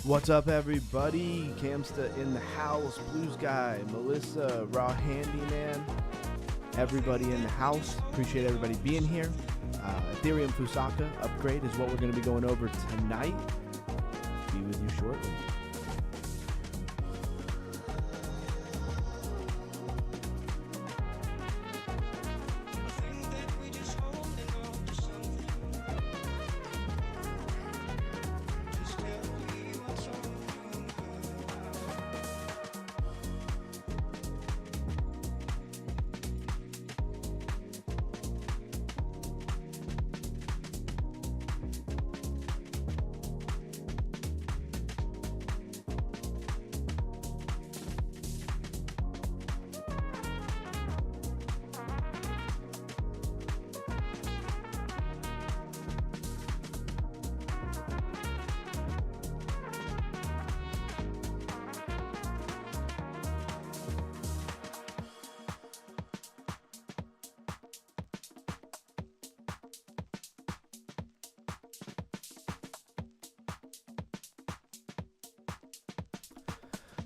What's up, everybody? Camsta in the house, Blue Sky, Melissa, Raw Handyman, everybody in the house. Appreciate everybody being here. Ethereum Fusaka upgrade is what we're going to be going over tonight. Be with you shortly.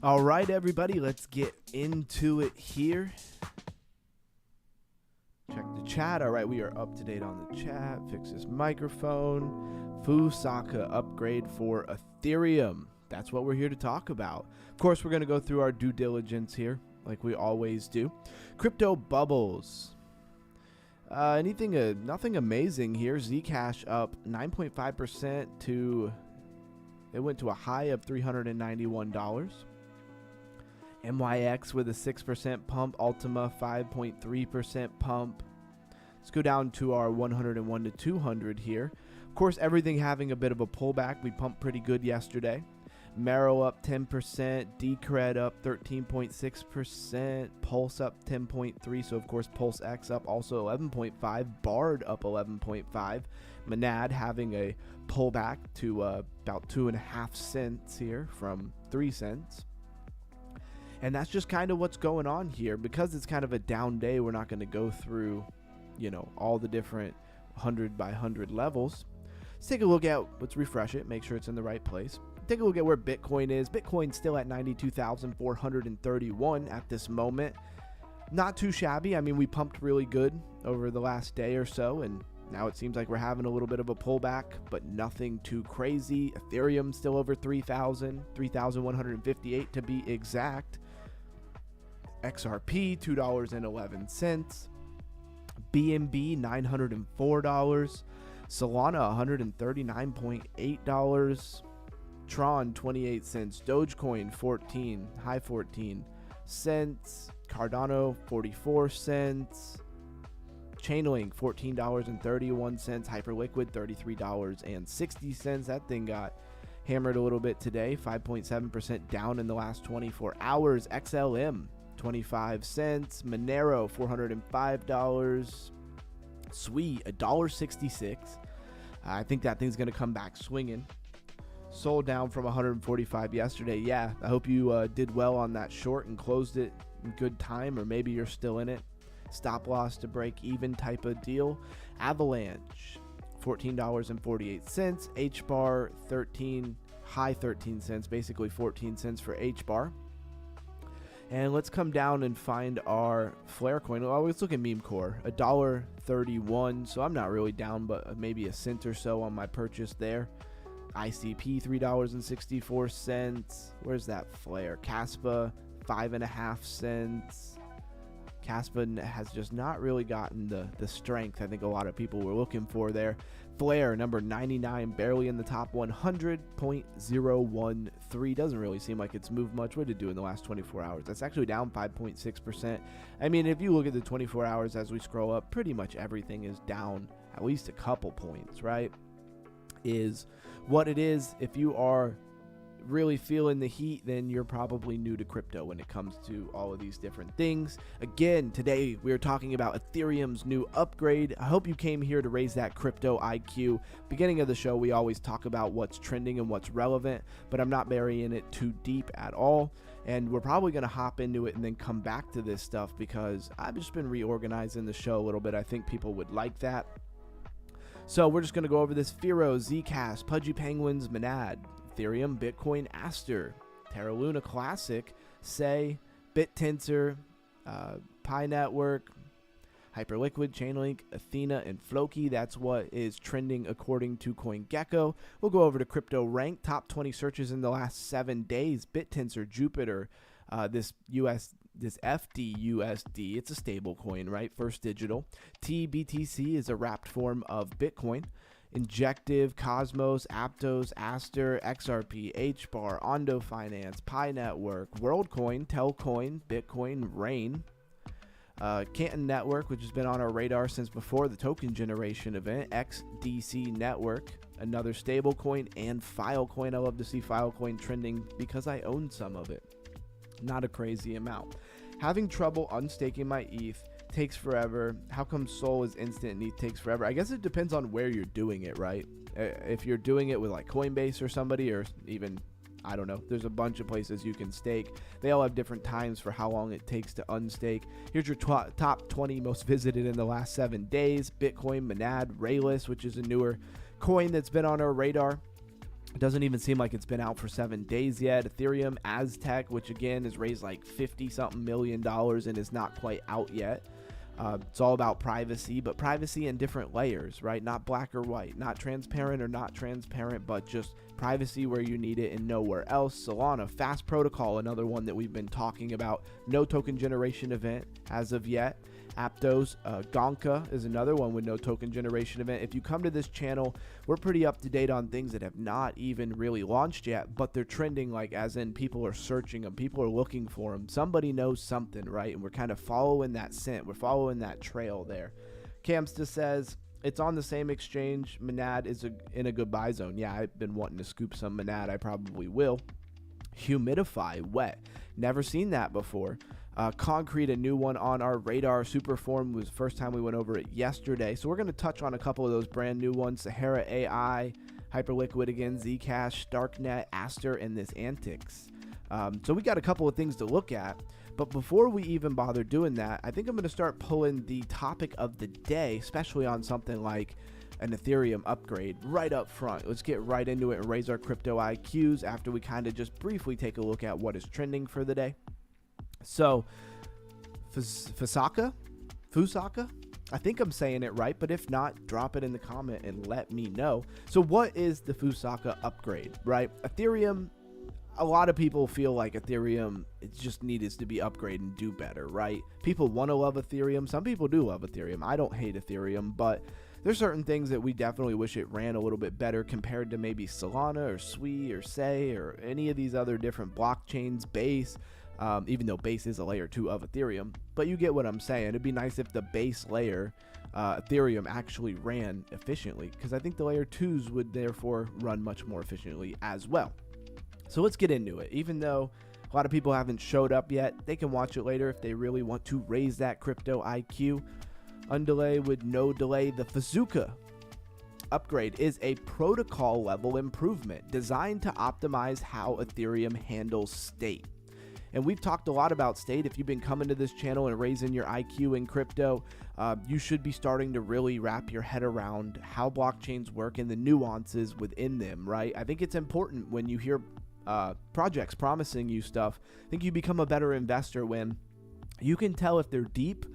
All right, everybody, let's get into it here. Check the chat. All right, we are up to date on the chat. Fix this microphone. Fusaka upgrade for Ethereum. That's what we're here to talk about. Of course, we're going to go through our due diligence here, like we always do. Crypto bubbles. Nothing amazing here. Zcash up 9.5% to, it went to a high of $391. MemeX with a 6% pump, Ultima 5.3% pump. Let's go down to our 101 to 200 here. Of course, everything having a bit of a pullback. We pumped pretty good yesterday. Mero up 10%, Decred up 13.6%, Pulse up 10.3%. So of course Pulse X up also 11.5%, Bard up 11.5%. Monad having a pullback to about 2.5 cents here from 3 cents. And that's just kind of what's going on here. Because it's kind of a down day, we're not going to go through, all the different 100 by 100 levels. Let's take a look at, let's refresh it, make sure it's in the right place. Take a look at where Bitcoin is. Bitcoin's still at 92,431 at this moment. Not too shabby. I mean, we pumped really good over the last day or so, and now it seems like we're having a little bit of a pullback, but nothing too crazy. Ethereum still over 3,000, 3,158 to be exact. XRP, $2.11. BNB, $904. Solana, $139.8. Tron, 28 cents. Dogecoin, high 14 cents. Cardano, 44 cents. Chainlink, $14.31. Hyperliquid, $33.60. That thing got hammered a little bit today, 5.7% down in the last 24 hours. XLM, 25 cents. Monero, $405. Sui, $1.66. I think that thing's going to come back swinging. Sold down from 145 yesterday. Yeah, I hope you did well on that short and closed it in good time, or maybe you're still in it. Stop loss to break even type of deal. Avalanche, $14.48. HBAR, high 13 cents, basically 14 cents for HBAR. And let's come down and find our Flare coin. Well, let's look at MemeCore, $1.31. So I'm not really down, but maybe a cent or so on my purchase there. ICP, $3.64. Where's that Flare? Caspa, 5.5 cents. Caspa has just not really gotten the strength I think a lot of people were looking for there. Flare, number 99, barely in the top 100, 0.013. Doesn't really seem like it's moved much. What did it do in the last 24 hours? That's actually down 5.6%. I mean, if you look at the 24 hours as we scroll up, pretty much everything is down at least a couple points, right? Is what it is. If you are really feeling the heat, then you're probably new to crypto when it comes to all of these different things. Again, today we are talking about Ethereum's new upgrade. I hope you came here to raise that crypto IQ. Beginning of the show, we always talk about what's trending and what's relevant, but I'm not burying it too deep at all. And we're probably going to hop into it and then come back to this stuff because I've just been reorganizing the show a little bit. I think people would like that. So we're just going to go over this. Firo, Zcash, Pudgy Penguins, Monad, Ethereum, Bitcoin, Aster, Terra Luna Classic, Say, BitTensor, Pi Network, Hyperliquid, Chainlink, Athena, and Floki. That's what is trending according to CoinGecko. We'll go over to Crypto Rank, top 20 searches in the last 7 days. BitTensor, Jupiter, this FDUSD, it's a stable coin, right? First Digital. TBTC is a wrapped form of Bitcoin. Injective, Cosmos, Aptos, Aster, XRP, HBAR, Ondo Finance, Pi Network, WorldCoin, Telcoin, Bitcoin, Rain, Canton Network, which has been on our radar since before the token generation event, XDC Network, another stable coin, and Filecoin. I love to see Filecoin trending because I own some of it. Not a crazy amount. Having trouble unstaking my ETH. Takes forever. How come Sol is instant and ETH takes forever? I guess it depends on where you're doing it, right? If you're doing it with like Coinbase or somebody, or even, I don't know, there's a bunch of places you can stake. They all have different times for how long it takes to unstake. Here's your top 20 most visited in the last 7 days. Bitcoin, Monad, Rayless, which is a newer coin that's been on our radar. It doesn't even seem like it's been out for 7 days yet. Ethereum, Aztec, which again has raised like $50-something million and is not quite out yet. It's all about privacy, but privacy in different layers, right? Not black or white, not transparent or not transparent, but just privacy where you need it and nowhere else. Solana, Fast Protocol, another one that we've been talking about. No token generation event as of yet. Aptos, Gonka is another one with no token generation event. If you come to this channel, we're pretty up to date on things that have not even really launched yet, but they're trending, like as in people are searching them, people are looking for them. Somebody knows something, right? And we're kind of following that scent. We're following that trail there. Camsta says it's on the same exchange. Monad is in a good buy zone. Yeah, I've been wanting to scoop some Monad. I probably will. Humidify, wet. Never seen that before. Concrete, a new one on our radar. Superform was the first time we went over it yesterday. So we're going to touch on a couple of those brand new ones. Sahara AI, Hyperliquid again, Zcash, Starknet, Aster, and this Antics. So we got a couple of things to look at. But before we even bother doing that, I think I'm going to start pulling the topic of the day, especially on something like an Ethereum upgrade right up front. Let's get right into it and raise our crypto IQs after we kind of just briefly take a look at what is trending for the day. So, Fusaka, I think I'm saying it right, but if not, drop it in the comment and let me know. So what is the Fusaka upgrade, right? Ethereum, a lot of people feel like Ethereum, it just needs to be upgraded and do better, right? People want to love Ethereum. Some people do love Ethereum. I don't hate Ethereum, but there's certain things that we definitely wish it ran a little bit better compared to maybe Solana or Sui or Say or any of these other different blockchains, Base. Even though Base is a layer 2 of Ethereum, but you get what I'm saying. It'd be nice if the base layer, Ethereum, actually ran efficiently, because I think the layer 2s would therefore run much more efficiently as well. So let's get into it. Even though a lot of people haven't showed up yet, they can watch it later if they really want to raise that crypto IQ. Undelay with no delay, the Fusaka upgrade is a protocol level improvement designed to optimize how Ethereum handles state. And we've talked a lot about state. If you've been coming to this channel and raising your IQ in crypto, you should be starting to really wrap your head around how blockchains work and the nuances within them, right? I think it's important when you hear projects promising you stuff. I think you become a better investor when you can tell if they're deep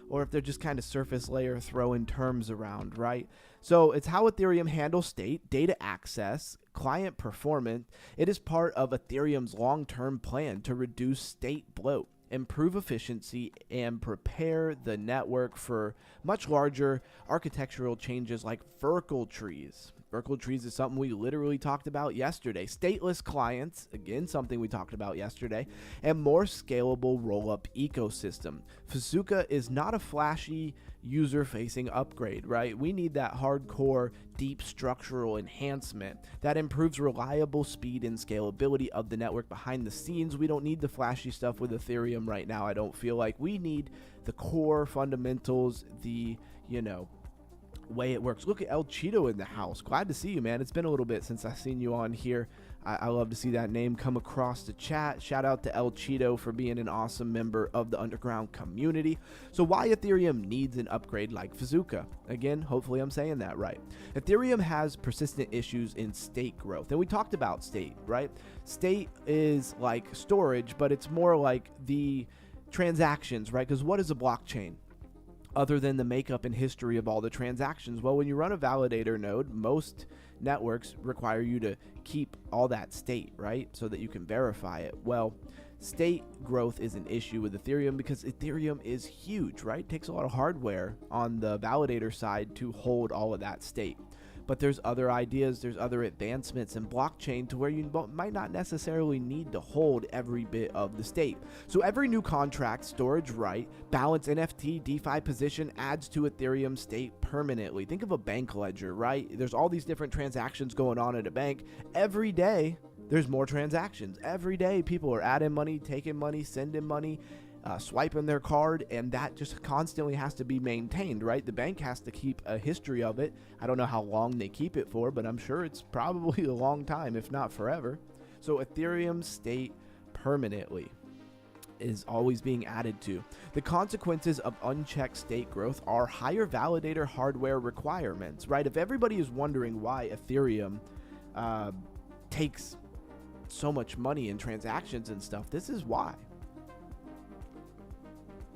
or if they're just kind of surface layer throwing terms around, right? So it's how Ethereum handles state, data access, client performance. It is part of Ethereum's long-term plan to reduce state bloat, improve efficiency, and prepare the network for much larger architectural changes like Verkle Trees. Verkle Trees is something we literally talked about yesterday. Stateless clients, again, something we talked about yesterday, and more scalable rollup ecosystem. Fusaka is not a flashy user-facing upgrade, right? We need that hardcore, deep structural enhancement that improves reliable speed and scalability of the network behind the scenes. We don't need the flashy stuff with Ethereum right now. I don't feel like we need the core fundamentals, the, way it works. Look at El Cheeto in the house. Glad to see you, man. It's been a little bit since I've seen you on here. I love to see that name come across the chat. Shout out to El Cheeto for being an awesome member of the underground community. So why Ethereum needs an upgrade like Fusaka? Again, hopefully I'm saying that right. Ethereum has persistent issues in state growth. And we talked about state, right? State is like storage, but it's more like the transactions, right? Because what is a blockchain? Other than the makeup and history of all the transactions? Well, when you run a validator node, most networks require you to keep all that state, right? So that you can verify it. Well, state growth is an issue with Ethereum because Ethereum is huge, right? It takes a lot of hardware on the validator side to hold all of that state. But there's other ideas, there's other advancements in blockchain to where you might not necessarily need to hold every bit of the state. So every new contract, storage right, balance, NFT, DeFi position adds to Ethereum state permanently. Think of a bank ledger, right? There's all these different transactions going on at a bank. Every day, there's more transactions. Every day, people are adding money, taking money, sending money, swiping their card, and that just constantly has to be maintained, right? The bank has to keep a history of it. I don't know how long they keep it for, but I'm sure it's probably a long time, if not forever. So Ethereum state permanently is always being added to. The consequences of unchecked state growth are higher validator hardware requirements, right? If everybody is wondering why Ethereum takes so much money in transactions and stuff, this is why.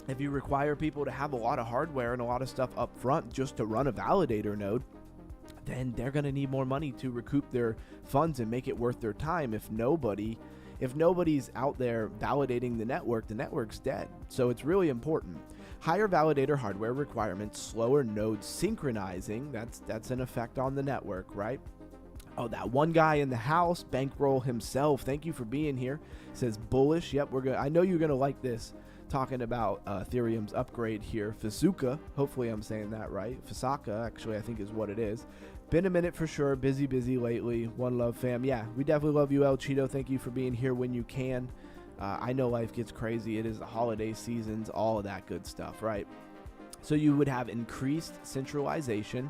If you require people to have a lot of hardware and a lot of stuff up front just to run a validator node, then they're going to need more money to recoup their funds and make it worth their time. If nobody's out there validating the network's dead. So it's really important. Higher validator hardware requirements, slower nodes synchronizing. That's an effect on the network, right? Oh, that one guy in the house, Bankroll himself. Thank you for being here. Says bullish. Yep, I know you're going to like this. Talking about Ethereum's upgrade here, Fusaka. Hopefully I'm saying that right. Fusaka, actually, I think is what it is. Been a minute for sure. Busy lately. One love, fam. Yeah, we definitely love you, El Cheeto. Thank you for being here when you can. I know life gets crazy. It is the holiday seasons, all of that good stuff, right? So you would have increased centralization,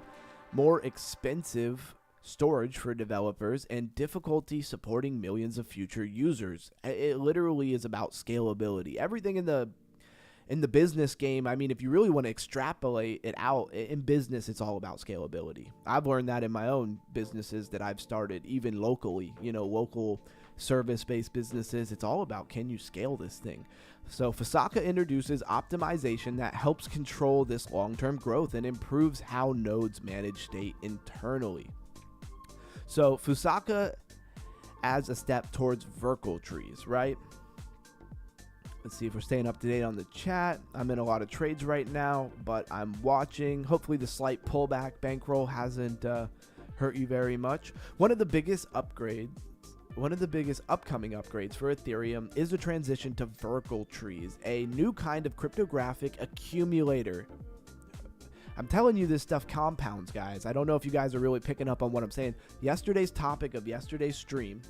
more expensive storage for developers, and difficulty supporting millions of future users. It literally is about scalability. Everything in the business game, I mean, if you really want to extrapolate it out, in business, it's all about scalability. I've learned that in my own businesses that I've started, even locally, local service-based businesses. It's all about, can you scale this thing? So Fusaka introduces optimization that helps control this long-term growth and improves how nodes manage state internally. So Fusaka as a step towards Verkle Trees, right? Let's see if we're staying up to date on the chat. I'm in a lot of trades right now, but I'm watching. Hopefully the slight pullback bankroll hasn't hurt you very much. One of the biggest upcoming upgrades for Ethereum is the transition to Verkle Trees, a new kind of cryptographic accumulator. I'm telling you, this stuff compounds, guys. I don't know if you guys are really picking up on what I'm saying. Yesterday's topic of yesterday's stream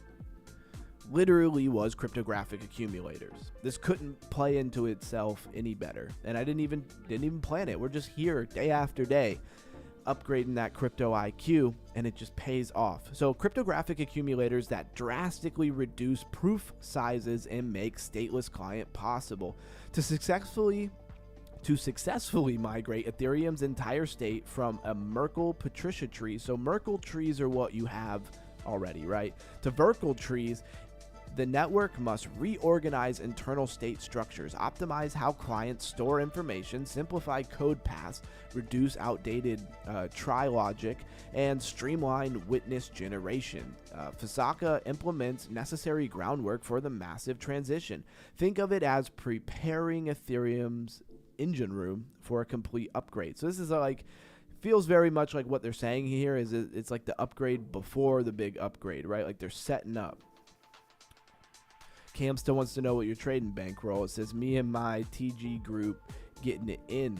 literally was cryptographic accumulators. This couldn't play into itself any better, and I didn't even plan it. We're just here day after day upgrading that crypto IQ, and it just pays off. So cryptographic accumulators that drastically reduce proof sizes and make stateless client possible to successfully migrate Ethereum's entire state from a Merkle Patricia tree. So Merkle trees are what you have already, right? To Verkle trees, the network must reorganize internal state structures, optimize how clients store information, simplify code paths, reduce outdated try logic, and streamline witness generation. Fusaka implements necessary groundwork for the massive transition. Think of it as preparing Ethereum's engine room for a complete upgrade. So this is feels very much like what they're saying here is it's like the upgrade before the big upgrade, right? Like they're setting up. Cam still wants to know what you're trading, bankroll. It says me and my TG group getting it in.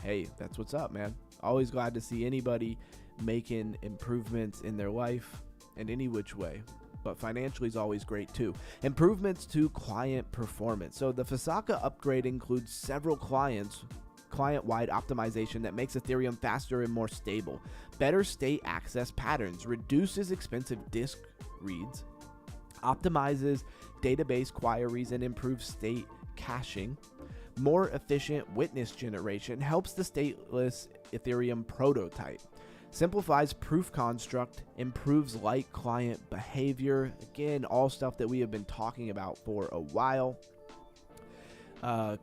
Hey, that's what's up, man. Always glad to see anybody making improvements in their life in any which way. But financially is always great too. Improvements to client performance. So the Fusaka upgrade includes several client-wide optimization that makes Ethereum faster and more stable. Better state access patterns, reduces expensive disk reads, optimizes database queries and improves state caching. More efficient witness generation helps the stateless Ethereum prototype. Simplifies proof construct, improves light client behavior. Again, all stuff that we have been talking about for a while.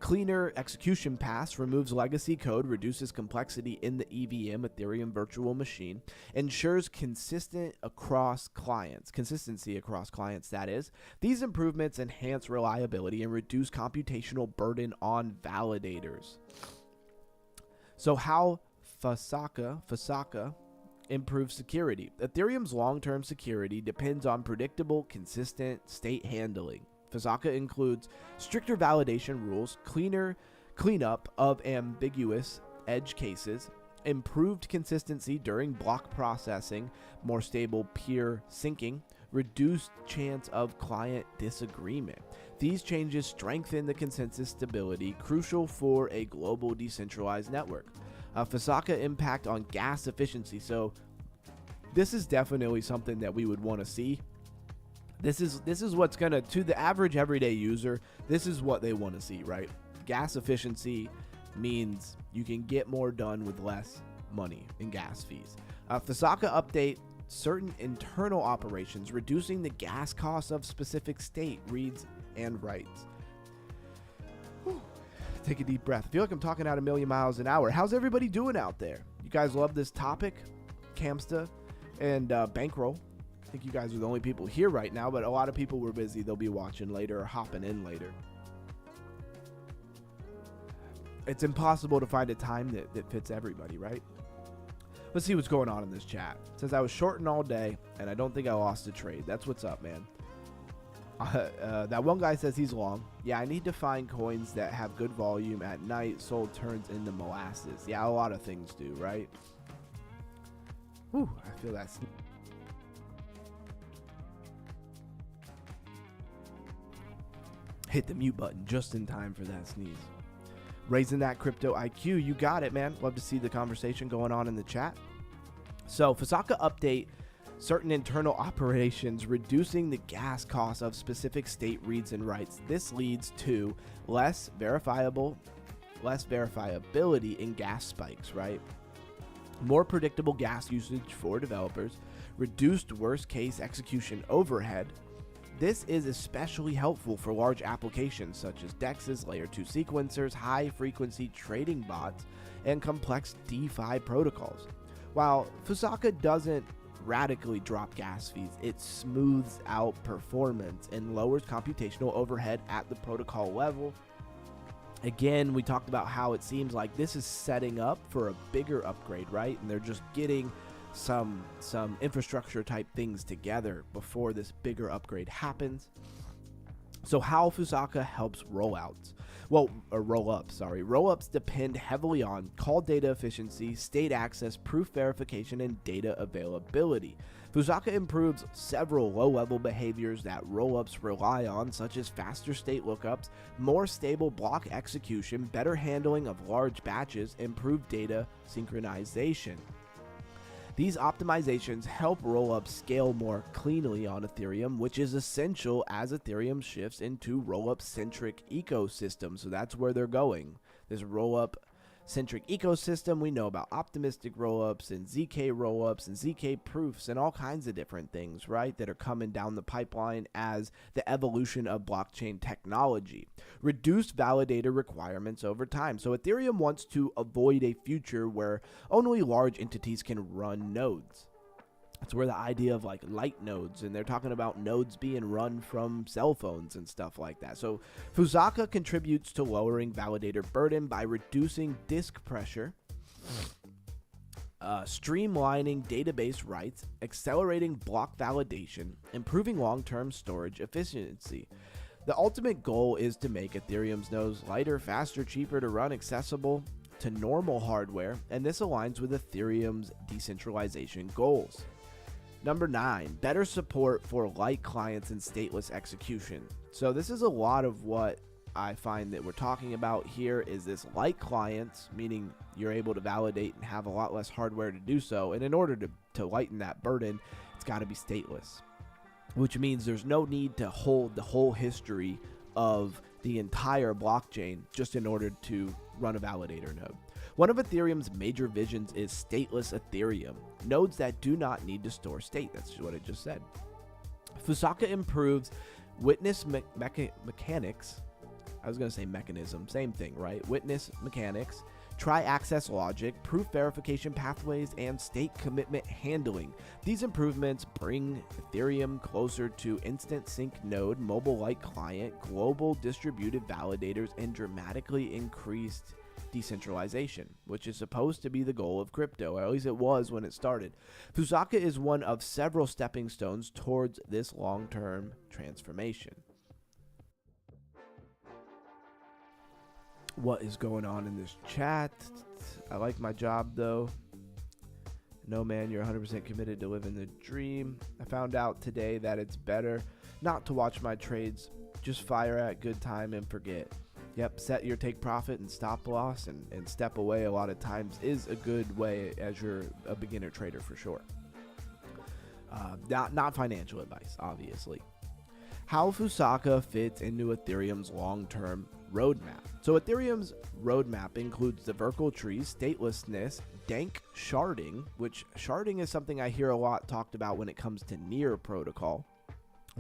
Cleaner execution paths, removes legacy code, reduces complexity in the EVM, Ethereum virtual machine, ensures consistency across clients, that is. These improvements enhance reliability and reduce computational burden on validators. So how Fusaka improves security. Ethereum's long-term security depends on predictable, consistent state handling. Fusaka includes stricter validation rules, cleanup of ambiguous edge cases, improved consistency during block processing, more stable peer syncing, reduced chance of client disagreement. These changes strengthen the consensus stability, crucial for a global decentralized network. Fusaka impact on gas efficiency. So this is definitely something that we would want to see. This is what's gonna, to the average everyday user, this is what they want to see, right? Gas efficiency means you can get more done with less money in gas fees. Fusaka update certain internal operations, reducing the gas costs of specific state reads and writes. Whew. Take a deep breath. I feel like I'm talking at a million miles an hour. How's everybody doing out there? You guys love this topic? Camsta and Bankroll. I think you guys are the only people here right now, but a lot of people were busy. They'll be watching later or hopping in later. It's impossible to find a time that fits everybody, right? Let's see what's going on in this chat. It says I was shorting all day, and I don't think I lost a trade. That's what's up, man. That one guy says he's long. Yeah, I need to find coins that have good volume at night. Sold turns into molasses. Yeah, a lot of things do, right? Whew, I feel that. Hit the mute button just in time for that sneeze. Raising that crypto IQ, you got it, man. Love to see the conversation going on in the chat. So Fusaka update certain internal operations, reducing the gas costs of specific state reads and writes. This leads to less verifiability in gas spikes, right? More predictable gas usage for developers, reduced worst case execution overhead. This is especially helpful for large applications such as DEXs, layer 2 sequencers, high frequency trading bots, and complex DeFi protocols. While Fusaka doesn't radically drop gas fees, it smooths out performance and lowers computational overhead at the protocol level. Again, we talked about how it seems like this is setting up for a bigger upgrade, right? And they're just getting some infrastructure type things together before this bigger upgrade happens. So how Fusaka helps rollouts? Well, rollups depend heavily on call data efficiency, state access, proof verification, and data availability. Fusaka improves several low-level behaviors that rollups rely on, such as faster state lookups, more stable block execution, better handling of large batches, improved data synchronization. These optimizations help rollups scale more cleanly on Ethereum, which is essential as Ethereum shifts into rollup-centric ecosystem. So that's where they're going. This rollup-centric ecosystem, we know about optimistic rollups and ZK rollups and ZK proofs and all kinds of different things, right, that are coming down the pipeline as the evolution of blockchain technology. Reduced validator requirements over time. So Ethereum wants to avoid a future where only large entities can run nodes. That's where the idea of like light nodes, and they're talking about nodes being run from cell phones and stuff like that. So Fusaka contributes to lowering validator burden by reducing disk pressure, streamlining database writes, accelerating block validation, improving long-term storage efficiency. The ultimate goal is to make Ethereum's nodes lighter, faster, cheaper to run, accessible to normal hardware, and this aligns with Ethereum's decentralization goals. Number 9, better support for light clients and stateless execution. So this is a lot of what I find that we're talking about here is this light clients, meaning you're able to validate and have a lot less hardware to do so. And in order to lighten that burden, it's got to be stateless. which means there's no need to hold the whole history of the entire blockchain just in order to run a validator node. One of Ethereum's major visions is stateless Ethereum, nodes that do not need to store state. That's what it just said. Fusaka improves witness mechanics. I was going to say mechanism, same thing, right? Witness mechanics, try-access logic, proof verification pathways, and state commitment handling. These improvements bring Ethereum closer to instant sync node, mobile-like client, global distributed validators, and dramatically increased decentralization, which is supposed to be the goal of crypto, or at least it was when it started. Fusaka is one of several stepping stones towards this long-term transformation. What is going on in this chat? I like my job though. No man, you're 100% committed to living the dream. I found out today that it's better not to watch my trades, just fire at good time and forget. Yep, set your take profit and stop loss and step away a lot of times is a good way as you're a beginner trader for sure. Not financial advice, obviously. How Fusaka fits into Ethereum's long-term roadmap. So Ethereum's roadmap includes the Verkle Trees, statelessness, dank sharding, which sharding is something I hear a lot talked about when it comes to near protocol,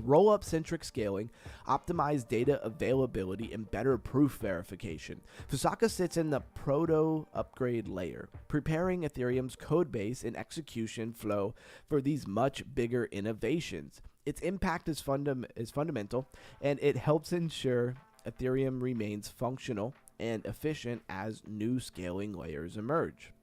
rollup centric scaling, optimized data availability, and better proof verification. Fusaka sits in the proto upgrade layer, preparing Ethereum's codebase and execution flow for these much bigger innovations. Its impact is fundamental, and it helps ensure Ethereum remains functional and efficient as new scaling layers emerge.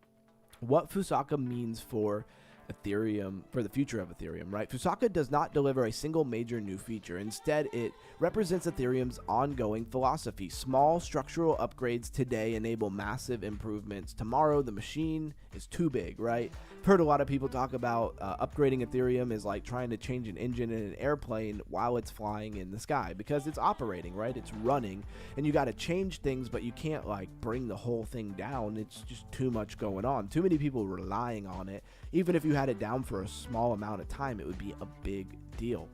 What Fusaka means for Ethereum, for the future of Ethereum, right? Fusaka does not deliver a single major new feature. Instead, it represents Ethereum's ongoing philosophy. Small structural upgrades today enable massive improvements. Tomorrow, the machine is too big, right? I've heard a lot of people talk about upgrading Ethereum is like trying to change an engine in an airplane while it's flying in the sky, because it's operating, right? It's running, and you got to change things, but you can't like bring the whole thing down. It's just too much going on. Too many people relying on it. Even if you had it down for a small amount of time, it would be a big deal.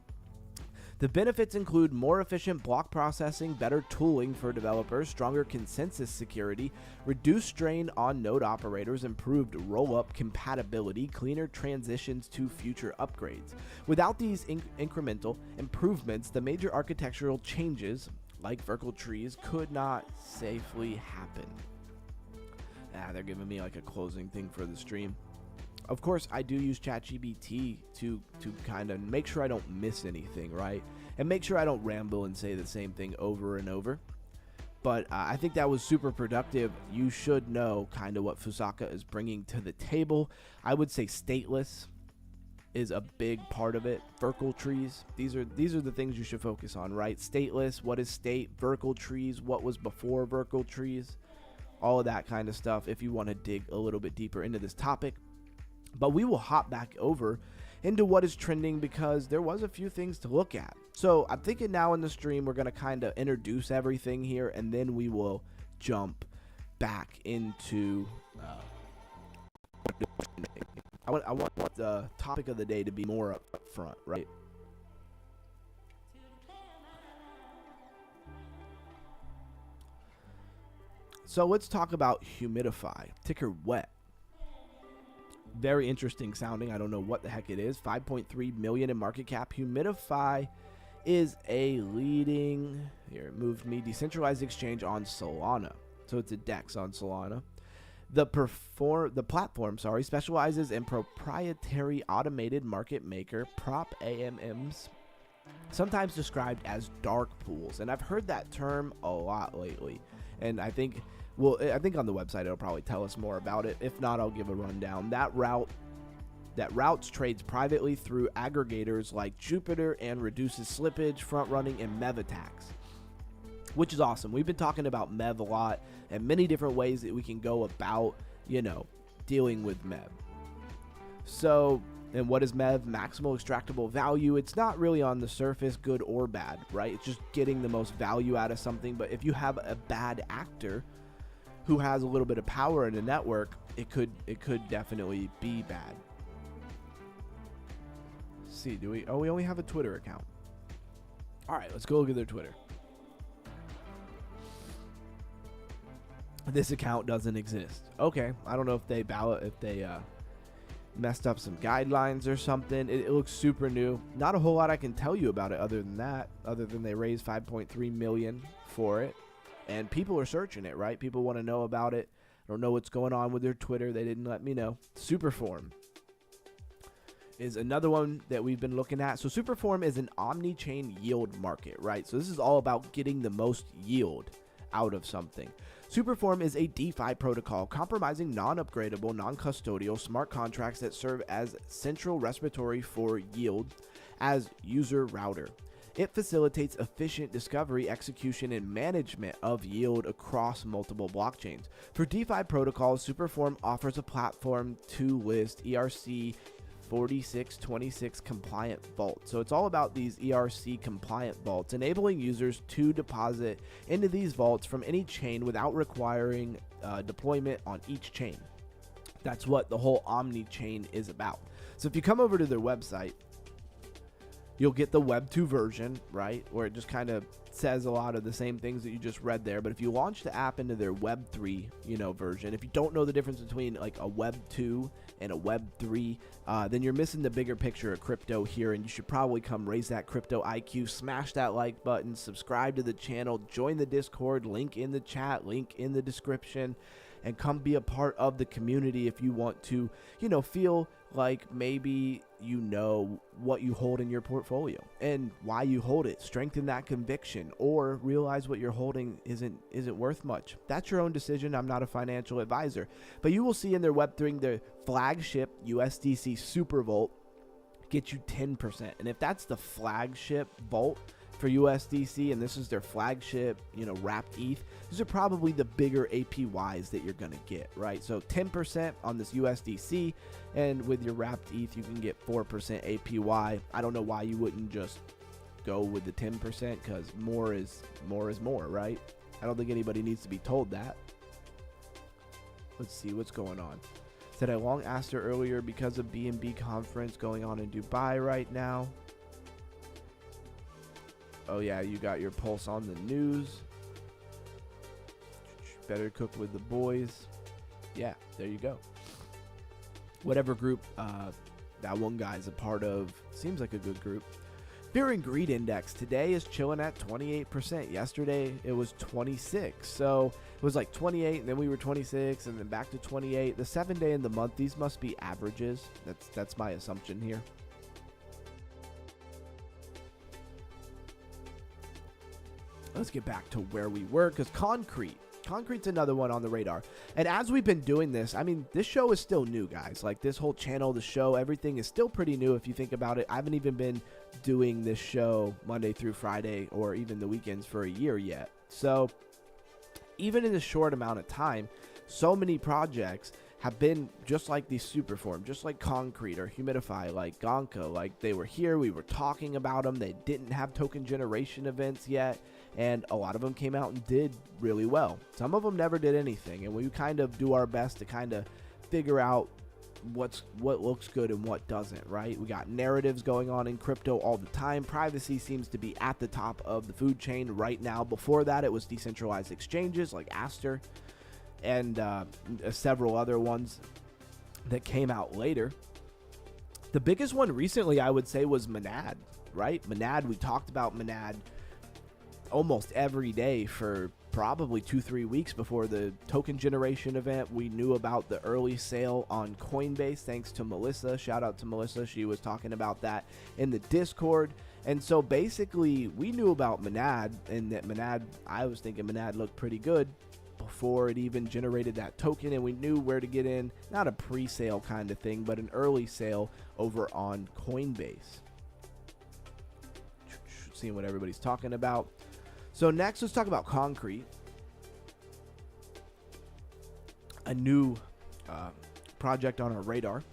The benefits include more efficient block processing, better tooling for developers, stronger consensus security, reduced strain on node operators, improved rollup compatibility, cleaner transitions to future upgrades. Without these incremental improvements, the major architectural changes, like Verkle Trees, could not safely happen. They're giving me like a closing thing for the stream. Of course, I do use ChatGPT to kind of make sure I don't miss anything, right? And make sure I don't ramble and say the same thing over and over. But I think that was super productive. You should know kind of what Fusaka is bringing to the table. I would say stateless is a big part of it. Verkle Trees, these are the things you should focus on, right? Stateless, what is state? Verkle Trees, what was before Verkle Trees? All of that kind of stuff if you want to dig a little bit deeper into this topic. But we will hop back over into what is trending because there was a few things to look at. So I'm thinking now in the stream we're going to kind of introduce everything here, and then we will jump back into I want the topic of the day to be more up front, right? So let's talk about Humidify, ticker WET. Very interesting sounding. I don't know what the heck it is. 5.3 million in market cap. Humidify is a leading, here it moved me, decentralized exchange on Solana. So it's a DEX on Solana. The platform specializes in proprietary automated market maker prop AMMs, sometimes described as dark pools. And I've heard that term a lot lately. And I think on the website it'll probably tell us more about it. If not, I'll give a rundown. That routes trades privately through aggregators like Jupiter and reduces slippage, front running, and MEV attacks, which is awesome. We've been talking about MEV a lot and many different ways that we can go about, dealing with MEV. So, and what is MEV? Maximal extractable value. It's not really on the surface good or bad, right? It's just getting the most value out of something. But if you have a bad actor who has a little bit of power in the network, it could definitely be bad. see. Do we? Oh, we only have a Twitter account. All right, let's go look at their Twitter. This account doesn't exist. Okay, I don't know if they messed up some guidelines or something. It looks super new. Not a whole lot I can tell you about it other than that. Other than they raised 5.3 million for it, and people are searching it. Right? People want to know about it. I don't know what's going on with their Twitter. They didn't let me know. Superform is another one that we've been looking at. So Superform is an omni-chain yield market, right? So this is all about getting the most yield out of something. Superform is a DeFi protocol comprising non-upgradable, non-custodial smart contracts that serve as central repository for yield as user router. It facilitates efficient discovery, execution, and management of yield across multiple blockchains. For DeFi protocols, Superform offers a platform to list ERC 4626 compliant vault. So it's all about these ERC compliant vaults, enabling users to deposit into these vaults from any chain without requiring deployment on each chain. That's what the whole Omni chain is about. So if you come over to their website, you'll get the Web 2 version, right? Where it just kind of says a lot of the same things that you just read there. But if you launch the app into their Web 3, version, if you don't know the difference between like a Web 2 and a Web 3, then you're missing the bigger picture of crypto here. And you should probably come raise that crypto IQ, smash that like button, subscribe to the channel, join the Discord, link in the chat, link in the description, and come be a part of the community if you want to, feel like maybe what you hold in your portfolio and why you hold it, strengthen that conviction, or realize what you're holding isn't worth much. That's your own decision. I'm not a financial advisor, but you will see in their Web3, their flagship USDC Super Vault gets you 10%. And if that's the flagship vault for USDC, and this is their flagship, wrapped ETH, these are probably the bigger APYs that you're going to get, right? So 10% on this USDC, and with your wrapped ETH, you can get 4% APY. I don't know why you wouldn't just go with the 10%, because more is more, right? I don't think anybody needs to be told that. Let's see what's going on. Said I long asked her earlier because of BNB conference going on in Dubai right now. Oh yeah, you got your pulse on the news. Better cook with the boys. Yeah, there you go. Whatever group that one guy's a part of, seems like a good group. Fear and Greed Index today is chilling at 28%. Yesterday it was 26. So it was like 28, and then we were 26, and then back to 28. The 7 day in the month, these must be averages. That's my assumption here. Let's get back to where we were, because Concrete's another one on the radar. And as we've been doing this, I mean, this show is still new, guys. Like, this whole channel, the show, everything is still pretty new if you think about it. I haven't even been doing this show Monday through Friday or even the weekends for a year yet. So even in a short amount of time, so many projects have been just like these Superform, just like Concrete or Humidify, like Gonka. Like, they were here, we were talking about them. They didn't have token generation events yet, and a lot of them came out and did really well. Some of them never did anything, and we kind of do our best to kind of figure out what looks good and what doesn't, right? We got narratives going on in crypto all the time. Privacy seems to be at the top of the food chain right now. Before that, it was decentralized exchanges like Aster and several other ones that came out later. The biggest one recently, I would say, was Monad, right? Monad, we talked about Monad almost every day for probably 2-3 weeks before the token generation event. We knew about the early sale on Coinbase thanks to Melissa. Shout out to Melissa. She was talking about that in the Discord. And so basically we knew about Monad, and that Monad, I was thinking Monad looked pretty good before it even generated that token, and we knew where to get in. Not a pre-sale kind of thing, but an early sale over on Coinbase. Seeing what everybody's talking about. So next, let's talk about Concrete, a new project on our radar.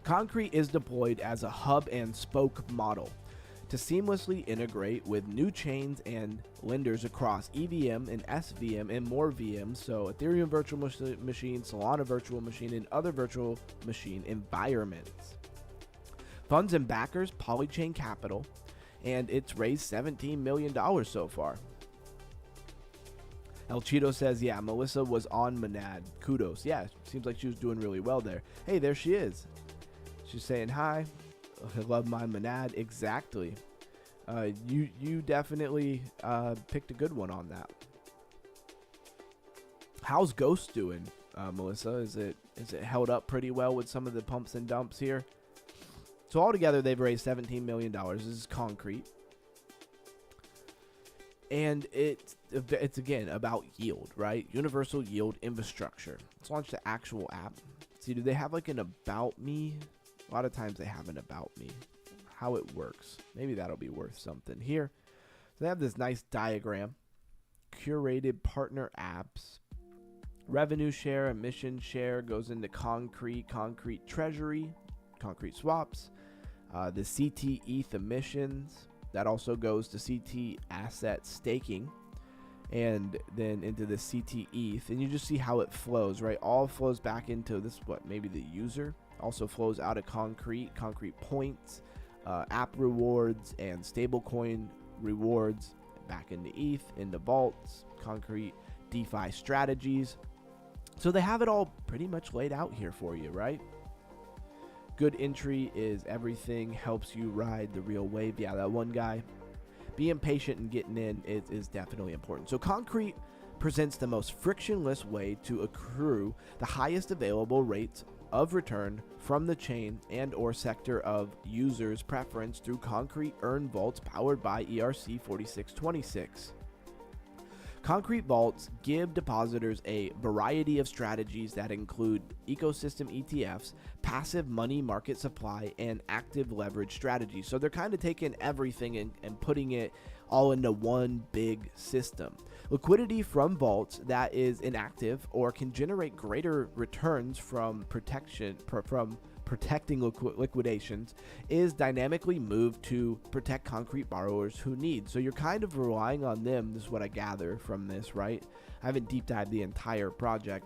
Concrete is deployed as a hub and spoke model to seamlessly integrate with new chains and lenders across EVM and SVM and more VMs, so Ethereum virtual machine, Solana virtual machine, and other virtual machine environments. Funds and backers, Polychain Capital, and it's raised $17 million so far. El Cheeto says, yeah, Melissa was on Monad. Kudos. Yeah, seems like she was doing really well there. Hey, there she is. She's saying hi. I love my Monad. Exactly. You definitely picked a good one on that. How's Ghost doing, Melissa? Is it held up pretty well with some of the pumps and dumps here? So altogether, they've raised $17 million. This is concrete. And it's again about yield, right? Universal yield infrastructure. Let's launch the actual app. See, do they have like an about me? A lot of times they have an about me. How it works. Maybe that'll be worth something here. So they have this nice diagram. Curated partner apps. Revenue share, emission share goes into concrete treasury, concrete swaps. The CT ETH emissions. That also goes to CT asset staking and then into the CT ETH. And you just see how it flows, right? All flows back into this, maybe the user. Also flows out of concrete points, app rewards, and stablecoin rewards back into ETH, into vaults, concrete DeFi strategies. So they have it all pretty much laid out here for you, right? Good entry is everything, helps you ride the real wave. Yeah, that one guy. Being patient and getting in is definitely important. So Concrete presents the most frictionless way to accrue the highest available rates of return from the chain and or sector of users' preference through Concrete Earn Vaults powered by ERC 4626. Concrete vaults give depositors a variety of strategies that include ecosystem ETFs, passive money market supply, and active leverage strategies. So they're kind of taking everything and putting it all into one big system. Liquidity from vaults that is inactive or can generate greater returns from protecting liquidations is dynamically moved to protect concrete borrowers who need. So you're kind of relying on them. This is what I gather from this, right? I haven't deep dived the entire project.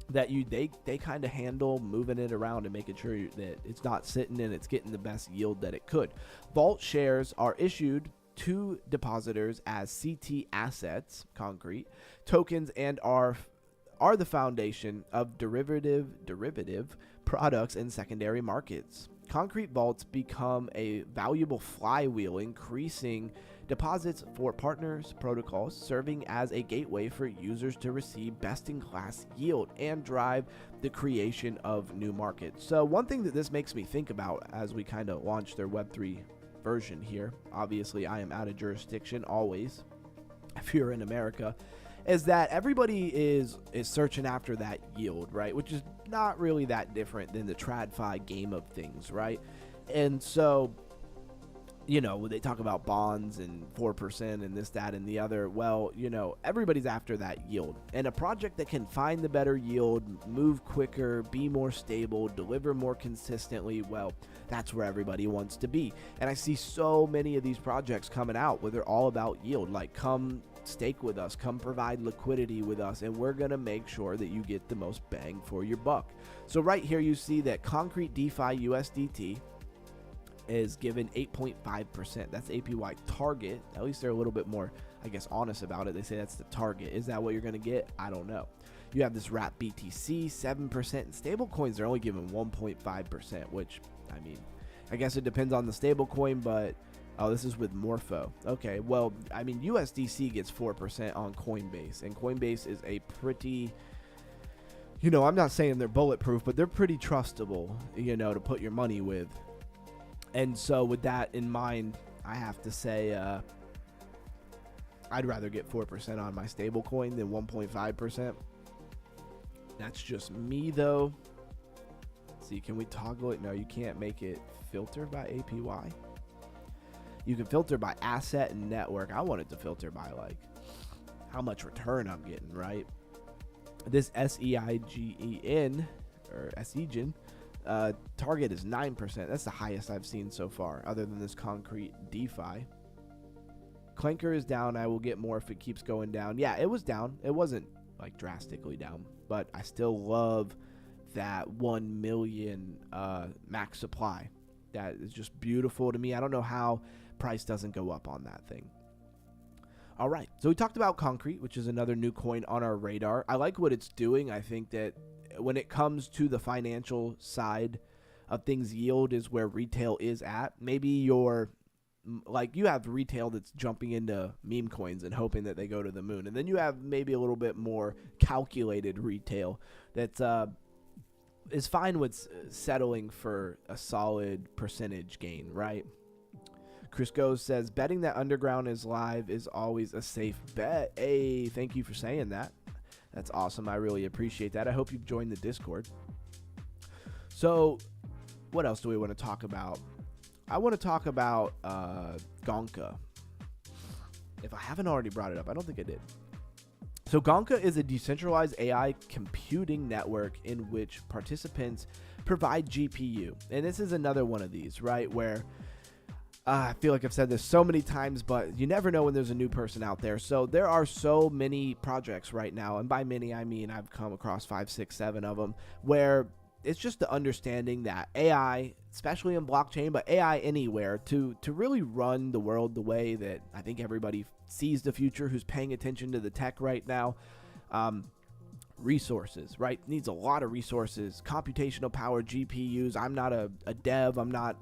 That they kind of handle moving it around and making sure that it's not sitting and it's getting the best yield that it could. Vault shares are issued to depositors as CT assets, concrete tokens, and are the foundation of derivative products in secondary markets. Concrete vaults become a valuable flywheel, increasing deposits for partners protocols, serving as a gateway for users to receive best-in-class yield and drive the creation of new markets. So one thing that this makes me think about as we kind of launch their Web3 version here, obviously I am out of jurisdiction always, if you're in America, is that everybody is searching after that yield, right? Which is not really that different than the TradFi game of things, right? And so, you know, they talk about bonds and 4% and this, that, and the other. Well, you know, everybody's after that yield. And a project that can find the better yield, move quicker, be more stable, deliver more consistently, well, that's where everybody wants to be. And I see so many of these projects coming out where they're all about yield. Like, come stake with us, come provide liquidity with us, and we're going to make sure that you get the most bang for your buck. So right here you see that Concrete DeFi USDT is given 8.5%. That's APY target. At least they're a little bit more, I guess, honest about it. They say that's the target. Is that what you're going to get? I don't know. You have this wrap BTC, 7%, and stablecoins, they're only given 1.5%, which, I mean, I guess it depends on the stablecoin, but oh, this is with Morpho. Okay, well, I mean, USDC gets 4% on Coinbase, and Coinbase is a pretty, you know, I'm not saying they're bulletproof, but they're pretty trustable, you know, to put your money with. And so with that in mind, I have to say I'd rather get 4% on my stablecoin than 1.5%. That's just me, though. Let's see, can we toggle it? No, you can't make it filter by APY. You can filter by asset and network. I want it to filter by, like, how much return I'm getting, right? This SEIGEN, or SEIGEN, target is 9%. That's the highest I've seen so far, other than this Concrete DeFi. Clanker is down. I will get more if it keeps going down. Yeah, it was down. It wasn't, like, drastically down, but I still love that 1 million max supply. That is just beautiful to me. I don't know how price doesn't go up on that thing. All right, so we talked about Concrete, which is another new coin on our radar. I like what it's doing. I think that when it comes to the financial side of things, yield is where retail is at. Maybe you have retail that's jumping into meme coins and hoping that they go to the moon. And then you have maybe a little bit more calculated retail that's is fine with settling for a solid percentage gain, right? Chris Goes says, betting that Underground is live is always a safe bet. Hey, thank you for saying that. That's awesome. I really appreciate that. I hope you've joined the Discord. So, what else do we want to talk about? I want to talk about Gonka. If I haven't already brought it up, I don't think I did. So Gonka is a decentralized AI computing network in which participants provide GPU. And this is another one of these, right, where I feel like I've said this so many times, but you never know when there's a new person out there. So there are so many projects right now, and by many I mean I've come across 5, 6, 7 of them, where it's just the understanding that AI, especially in blockchain, but AI anywhere, to really run the world the way that I think everybody sees the future who's paying attention to the tech right now. Resources, right? Needs a lot of resources, computational power, GPUs. I'm not a dev. I'm not,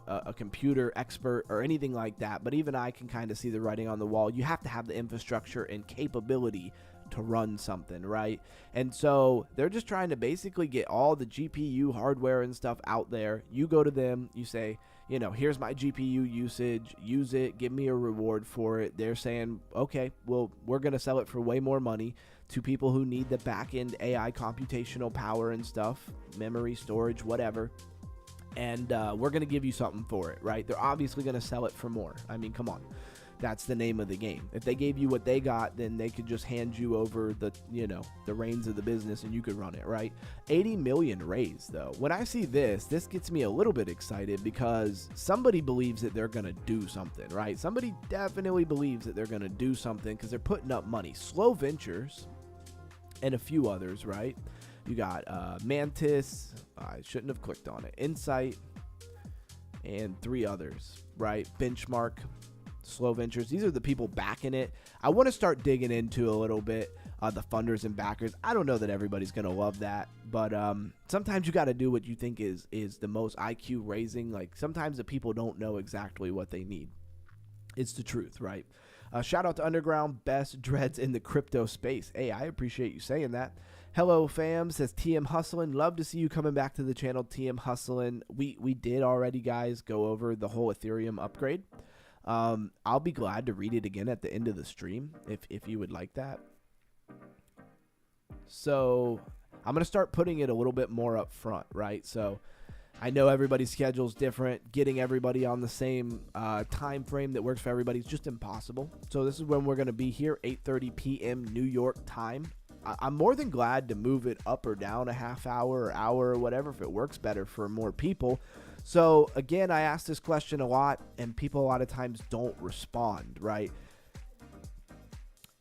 a computer expert or anything like that. But even I can kind of see the writing on the wall. You have to have the infrastructure and capability to run something, right? And so they're just trying to basically get all the GPU hardware and stuff out there. You go to them, you say, here's my GPU usage, use it, give me a reward for it. They're saying, okay, well, we're going to sell it for way more money to people who need the back-end AI computational power and stuff, memory, storage, whatever. And we're going to give you something for it, right? They're obviously going to sell it for more. I mean, come on. That's the name of the game. If they gave you what they got, then they could just hand you over the reins of the business and you could run it, right? 80 million raised, though. When I see this gets me a little bit excited because somebody believes that they're going to do something, right? Somebody definitely believes that they're going to do something because they're putting up money. Slow Ventures and a few others, right? You got Mantis. I shouldn't have clicked on it. Insight and 3 others, right? Benchmark. Slow Ventures. These are the people backing it. I want to start digging into a little bit the funders and backers. I don't know that everybody's going to love that, but sometimes you got to do what you think is the most IQ raising. Like sometimes the people don't know exactly what they need. It's the truth, right? Shout out to Underground, best dreads in the crypto space. Hey, I appreciate you saying that. Hello, fam, says TM Hustlin'. Love to see you coming back to the channel, TM Hustlin'. We did already, guys, go over the whole Ethereum upgrade. I'll be glad to read it again at the end of the stream if you would like that. So I'm going to start putting it a little bit more up front, right? So I know everybody's schedule is different. Getting everybody on the same time frame that works for everybody is just impossible. So this is when we're going to be here, 8:30 p.m. New York time. I'm more than glad to move it up or down a half hour or hour or whatever if it works better for more people. So again, I ask this question a lot and people a lot of times don't respond, right?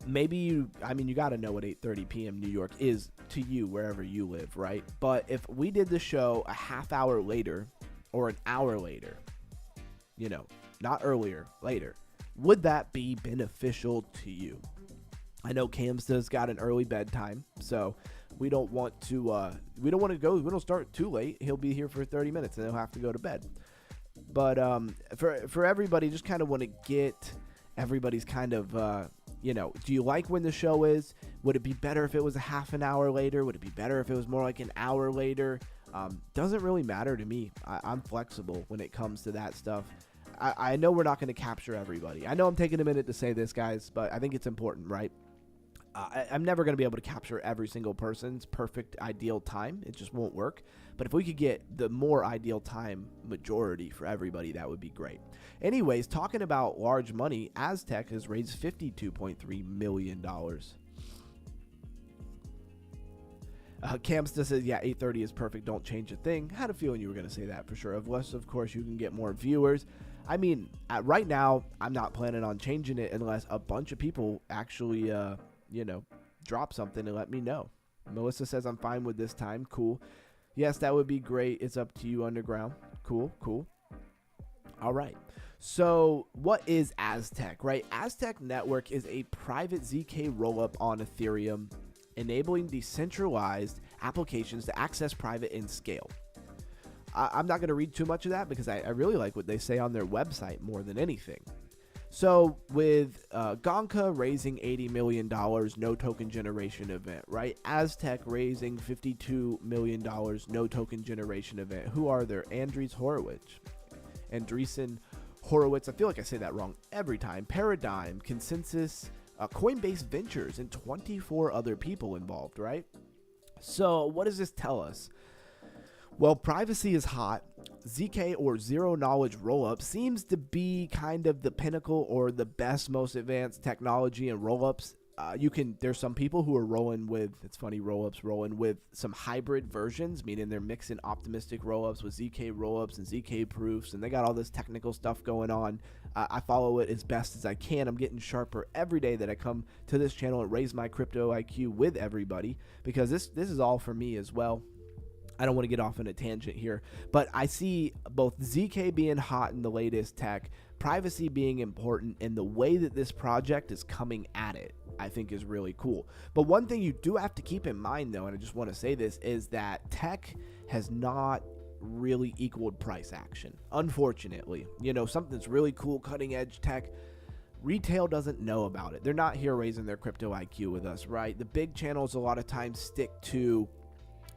Maybe you got to know what 8:30 p.m. New York is to you wherever you live, right? But if we did the show a half hour later or an hour later, not earlier, later, would that be beneficial to you? I know Camsta's got an early bedtime, so we don't want to we don't start too late. He'll be here for 30 minutes and he'll have to go to bed. But for everybody, just kind of want to get everybody's kind of do you like when the show is? Would it be better if it was a half an hour later? Would it be better if it was more like an hour later? Doesn't really matter to me. I'm flexible when it comes to that stuff. I know we're not going to capture everybody. I know I'm taking a minute to say this, guys, but I think it's important, right? I'm never going to be able to capture every single person's perfect ideal time. It just won't work. But if we could get the more ideal time majority for everybody, that would be great. Anyways, talking about large money, Aztec has raised $52.3 million. Camsta says, yeah, 8:30 is perfect. Don't change a thing. Had a feeling you were going to say that for sure. Unless, of course, you can get more viewers. I mean, right now, I'm not planning on changing it unless a bunch of people actually, drop something and let me know. Melissa says, I'm fine with this time. Cool. Yes, that would be great. It's up to you, Underground. Cool. All right. So what is Aztec, right? Aztec Network is a private ZK rollup on Ethereum, enabling decentralized applications to access private and scale. I'm not going to read too much of that because I really like what they say on their website more than anything. So with Gonka raising $80 million, no token generation event, right? Aztec raising $52 million, no token generation event. Who are there? Andreessen Horowitz. I feel like I say that wrong every time. Paradigm, Consensus, Coinbase Ventures, and 24 other people involved, right? So what does this tell us? Well, privacy is hot. ZK, or zero knowledge rollup, seems to be kind of the pinnacle or the best, most advanced technology in rollups. There's some people who are rolling with, it's funny, rollups rolling with some hybrid versions, meaning they're mixing optimistic rollups with ZK rollups and ZK proofs, and they got all this technical stuff going on. I follow it as best as I can. I'm getting sharper every day that I come to this channel and raise my crypto IQ with everybody, because this is all for me as well. I don't want to get off on a tangent here, but I see both ZK being hot in the latest tech, privacy being important, and the way that this project is coming at it, I think is really cool. But one thing you do have to keep in mind, though, and I just want to say this, is that tech has not really equaled price action, unfortunately. You know, something that's really cool, cutting edge tech, retail doesn't know about it. They're not here raising their crypto IQ with us, right? The big channels a lot of times stick to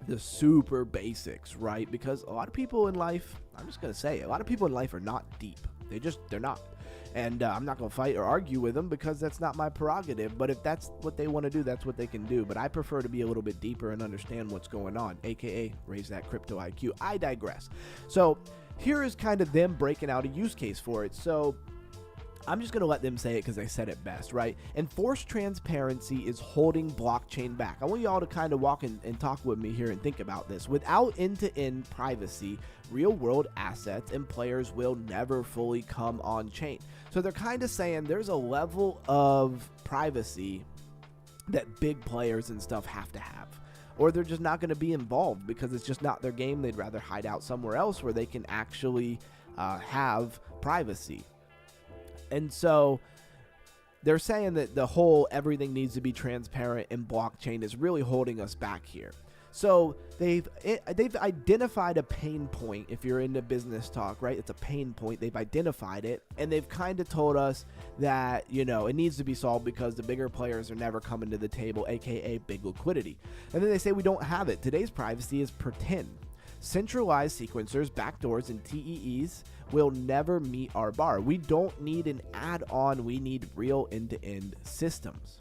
the super basics, right? Because a lot of people in life, I'm just going to say, a lot of people in life are not deep. They're not. And I'm not going to fight or argue with them because that's not my prerogative. But if that's what they want to do, that's what they can do. But I prefer to be a little bit deeper and understand what's going on, aka raise that crypto IQ. I digress. So here is kind of them breaking out a use case for it. So I'm just going to let them say it because they said it best, right? Enforced transparency is holding blockchain back. I want you all to kind of walk and talk with me here and think about this. Without end-to-end privacy, real-world assets and players will never fully come on chain. So they're kind of saying there's a level of privacy that big players and stuff have to have, or they're just not going to be involved because it's just not their game. They'd rather hide out somewhere else where they can actually have privacy. And so they're saying that the whole everything needs to be transparent in blockchain is really holding us back here. So they've identified a pain point. If you're into business talk, right? It's a pain point. They've identified it, and they've kind of told us that, you know, it needs to be solved because the bigger players are never coming to the table, aka big liquidity. And then they say we don't have it. Today's privacy is pretend. Centralized sequencers, backdoors, and TEEs will never meet our bar. We don't need an add-on. We need real end-to-end systems.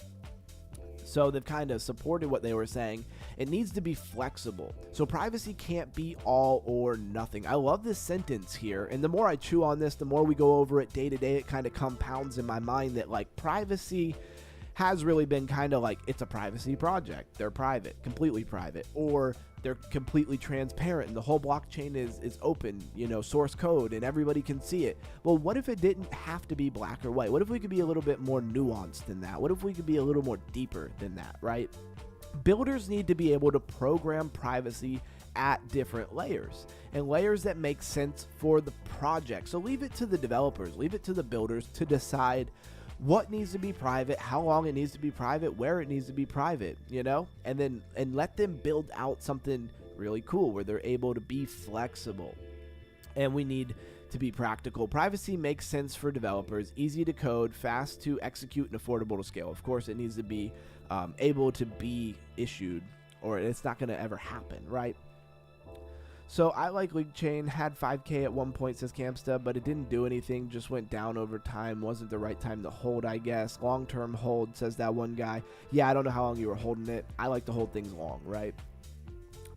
So they've kind of supported what they were saying. It needs to be flexible. So privacy can't be all or nothing. I love this sentence here. And the more I chew on this, the more we go over it day to day, it kind of compounds in my mind that, like, privacy has really been kind of like, it's a privacy project. They're private, completely private, or they're completely transparent and the whole blockchain is open, you know, source code, and everybody can see it. Well, what if it didn't have to be black or white? What if we could be a little bit more nuanced than that? What if we could be a little more deeper than that, right? Builders need to be able to program privacy at different layers, and layers that make sense for the project. So leave it to the developers, leave it to the builders to decide what needs to be private, how long it needs to be private, where it needs to be private, you know, and let them build out something really cool where they're able to be flexible. And we need to be practical. Privacy makes sense for developers, easy to code, fast to execute, and affordable to scale. Of course, it needs to be able to be issued, or it's not going to ever happen, right? So I like League Chain, had 5K at one point, says Camsta, but it didn't do anything, just went down over time. Wasn't the right time to hold, I guess. Long-term hold, says that one guy. Yeah, I don't know how long you were holding it. I like to hold things long, right?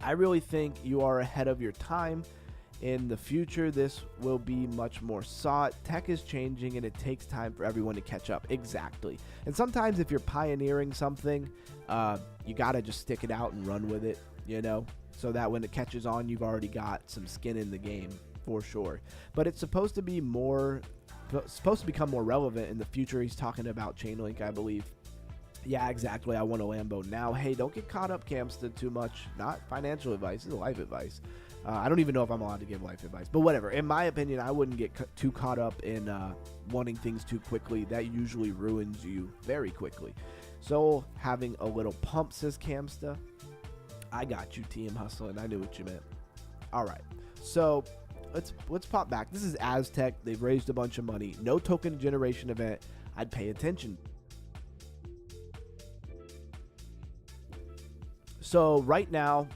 I really think you are ahead of your time. In the future, this will be much more sought. Tech is changing, and it takes time for everyone to catch up. Exactly. And sometimes if you're pioneering something, you got to just stick it out and run with it, you know? So that when it catches on, you've already got some skin in the game, for sure. But it's supposed to become more relevant in the future. He's talking about Chainlink, I believe. Yeah, exactly. I want a Lambo now. Hey, don't get caught up, Camsta, too much. Not financial advice, it's life advice. I don't even know if I'm allowed to give life advice, but whatever. In my opinion, I wouldn't get too caught up in wanting things too quickly. That usually ruins you very quickly. So having a little pump, says Camsta. I got you, TM Hustling. I knew what you meant. All right, so let's pop back. This is Aztec. They've raised a bunch of money. No token generation event. I'd pay attention. So right now,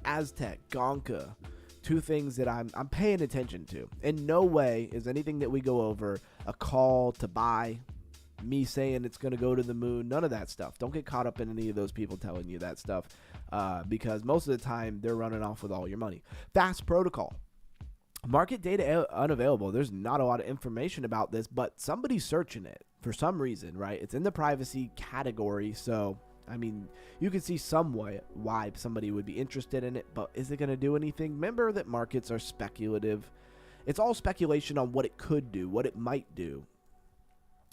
Aztec, Gonka, two things that I'm paying attention to. In no way is anything that we go over a call to buy, me saying it's going to go to the moon, none of that stuff. Don't get caught up in any of those people telling you that stuff, because most of the time they're running off with all your money. Fast protocol. Market data unavailable. There's not a lot of information about this, but somebody's searching it for some reason, right? It's in the privacy category, so I mean, you can see somewhat why somebody would be interested in it, but is it going to do anything? Remember that markets are speculative. It's all speculation on what it could do, what it might do.